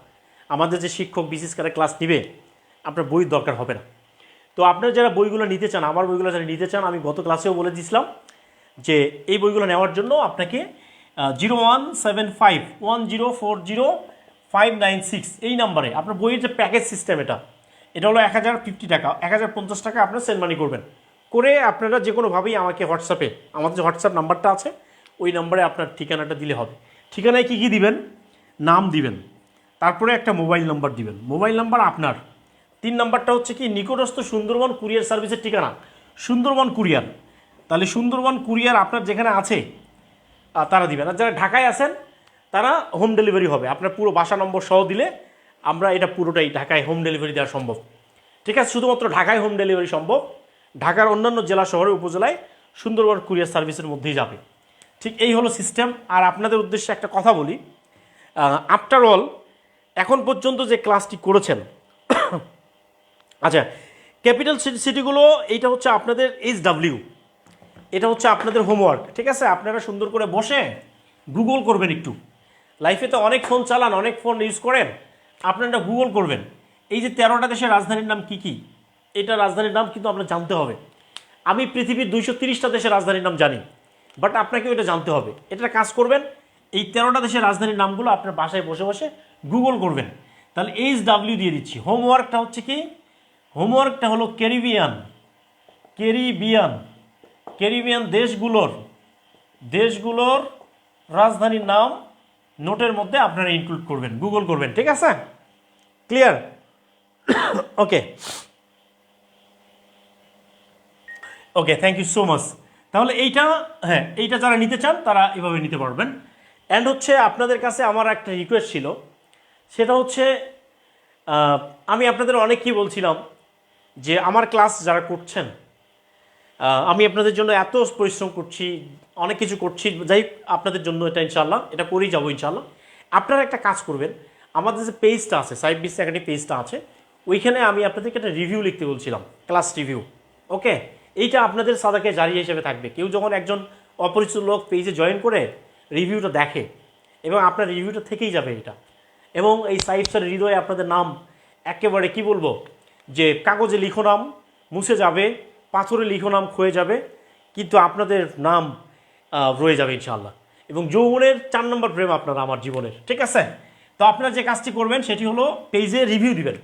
আমাদের যে শিক্ষক বিশেষ করে ক্লাস নিবে, আপনার বইয়ের দরকার হবে না। তো আপনারা যারা বইগুলো নিতে চান, আমার বইগুলো যারা নিতে চান, আমি গত ক্লাসেও বলে দিয়েছিলাম যে এই বইগুলো নেওয়ার জন্য আপনাকে 01751040 এই নাম্বারে আপনার বইয়ের যে প্যাকেজ সিস্টেম, এটা হলো 1050 টাকা, 1050 টাকা আপনারা সেন্ড মানি করবেন। করে আপনারা যে কোনোভাবেই আমাকে হোয়াটসঅ্যাপে, আমাদের যে হোয়াটসঅ্যাপ নাম্বারটা আছে ওই নাম্বারে আপনার ঠিকানাটা দিলে হবে। ঠিকানায় কী কী দিবেন? নাম দিবেন, তারপরে একটা মোবাইল নাম্বার দিবেন। মোবাইল নাম্বার আপনার। 3 নাম্বারটা হচ্ছে কি, নিকটস্থ সুন্দরবন কুরিয়ার সার্ভিসের ঠিকানা, সুন্দরবন কুরিয়ার। তাহলে সুন্দরবন কুরিয়ার আপনার যেখানে আছে তারা দিবেন। আর যারা ঢাকায় আছেন তারা হোম ডেলিভারি হবে। আপনার পুরো বাসা নম্বর সহ দিলে আমরা এটা পুরোটাই ঢাকায় হোম ডেলিভারি দেওয়া সম্ভব, ঠিক আছে। শুধুমাত্র ঢাকায় হোম ডেলিভারি সম্ভব, ঢাকার অন্যান্য জেলা শহরে উপজেলায় সুন্দরবন কুরিয়ার সার্ভিসের মধ্যেই যাবে। ঠিক এই হলো সিস্টেম। আর আপনাদের উদ্দেশ্যে একটা কথা বলি, আফটার অল এখন পর্যন্ত যে ক্লাসটি করেছেন, আচ্ছা, ক্যাপিটাল সিটিগুলো এইটা হচ্ছে আপনাদের HW, এটা হচ্ছে আপনাদের হোমওয়ার্ক, ঠিক আছে। আপনারা সুন্দর করে বসে গুগল করবেন একটু। লাইফে তো অনেক ফোন চালান, অনেক ফোন ইউজ করেন, আপনারা গুগল করবেন এই যে 13টা দেশের রাজধানীর নাম কী কী, এটা রাজধানীর নাম কিন্তু আপনার জানতে হবে। আমি পৃথিবীর 230টা দেশের রাজধানীর নাম জানি, বাট আপনাকে এটা জানতে হবে। এটা কাজ করবেন, এই 13টা দেশের রাজধানীর নামগুলো আপনার বাসায় বসে বসে গুগল করবেন। তাহলে HW দিয়ে দিচ্ছি। হোমওয়ার্কটা হচ্ছে কি, হোমওয়ার্কটা হলো ক্যারিবিয়ান দেশগুলোর রাজধানীর নাম নোটের মধ্যে আপনারা ইনক্লুড করবেন, গুগল করবেন। ঠিক আছে, clear? Okay okay, thank you so much. তাহলে এইটা যারা নিতে চান তারা এভাবে নিতে পারবেন। অ্যান্ড হচ্ছে আপনাদের কাছে আমার একটা রিকোয়েস্ট ছিল, সেটা হচ্ছে আমি আপনাদের অনেককেই বলছিলাম যে আমার ক্লাস যারা করছেন, আমি আপনাদের জন্য এত পরিশ্রম করছি, অনেক কিছু করছি, যাই হোক, আপনাদের জন্য এটা ইনশাল্লাহ এটা করেই যাবো ইনশাল্লাহ। আপনারা একটা কাজ করবেন, আমাদের যে পেজটা আছে, সাইফ বিসি একাডেমি পেজটা আছে, ওইখানে আমি আপনাদেরকে একটা রিভিউ লিখতে বলছিলাম, ক্লাস রিভিউ। ওকে, এইটা আপনাদের সাদাকে জারি হিসেবে থাকবে। কেউ যখন একজন অপরিচিত লোক পেজে জয়েন করে রিভিউটা দেখে, এবং আপনার রিভিউটা থেকেই যাবে এটা, এবং এই সাইফ স্যার হৃদয়ে আপনাদের নাম একেবারে কি বলবো, যে কাগজে লিখো নাম মুছে যাবে, পাথরে লিখো নাম ক্ষয়ে যাবে, কিন্তু আপনাদের নাম রয়ে যাবে ইনশাআল্লাহ। এবং যৌবনের 4 নম্বর প্রেম আপনারা আমার জীবনের। ঠিক আছে, তো আপনারা যে কাজটি করবেন সেটি হলো পেজে রিভিউ দিবেন।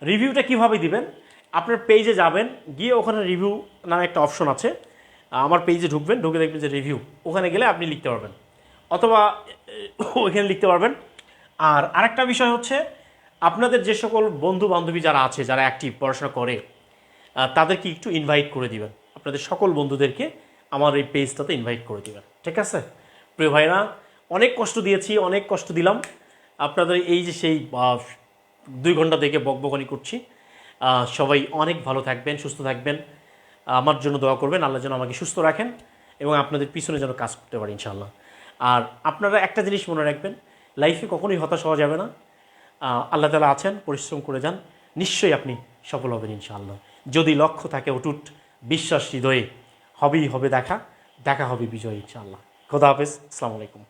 রিভিউটা কিভাবে দিবেন, আপনার পেজে যাবেন, গিয়ে ওখানে রিভিউ নামে একটা অপশন আছে, আমার পেজে ঢুকবেন, ঢুকে দেখবেন যে রিভিউ, ওখানে গেলে আপনি লিখতে পারবেন, অথবা ওইখানে লিখতে পারবেন। আর আরেকটা বিষয় হচ্ছে, আপনাদের যে সকল বন্ধু বান্ধবী যারা আছে, যারা অ্যাক্টিভ পড়াশোনা করে, তাদেরকে একটু ইনভাইট করে দিবেন, আপনাদের সকল বন্ধুদেরকে আমার এই পেজটাতে ইনভাইট করে দিবেন। ঠিক আছে প্রিয় ভাইরা, অনেক কষ্ট দিয়েছি, অনেক কষ্ট দিলাম আপনাদের, এই যে সেই 2 ঘন্টা থেকে বকবকানি করছি। সবাই অনেক ভালো থাকবেন, সুস্থ থাকবেন, আমার জন্য দোয়া করবেন, আল্লাহ যেন আমাকে সুস্থ রাখেন এবং আপনাদের পিছনে যেন কাজ করতে পারি ইনশাআল্লাহ। আর আপনারা একটা জিনিস মনে রাখবেন, লাইফে কখনোই হতাশ হওয়া যাবে না। আল্লাহ তাআলা আছেন, পরিশ্রম করে যান, নিশ্চয়ই আপনি সফল হবেন ইনশাআল্লাহ। যদি লক্ষ্য থাকে অটুট, বিশ্বাস হৃদয়ে, হবেই হবে দেখা হবে বিজয় ইনশাআল্লাহ। খোদা হাফেজ, আসসালামু আলাইকুম।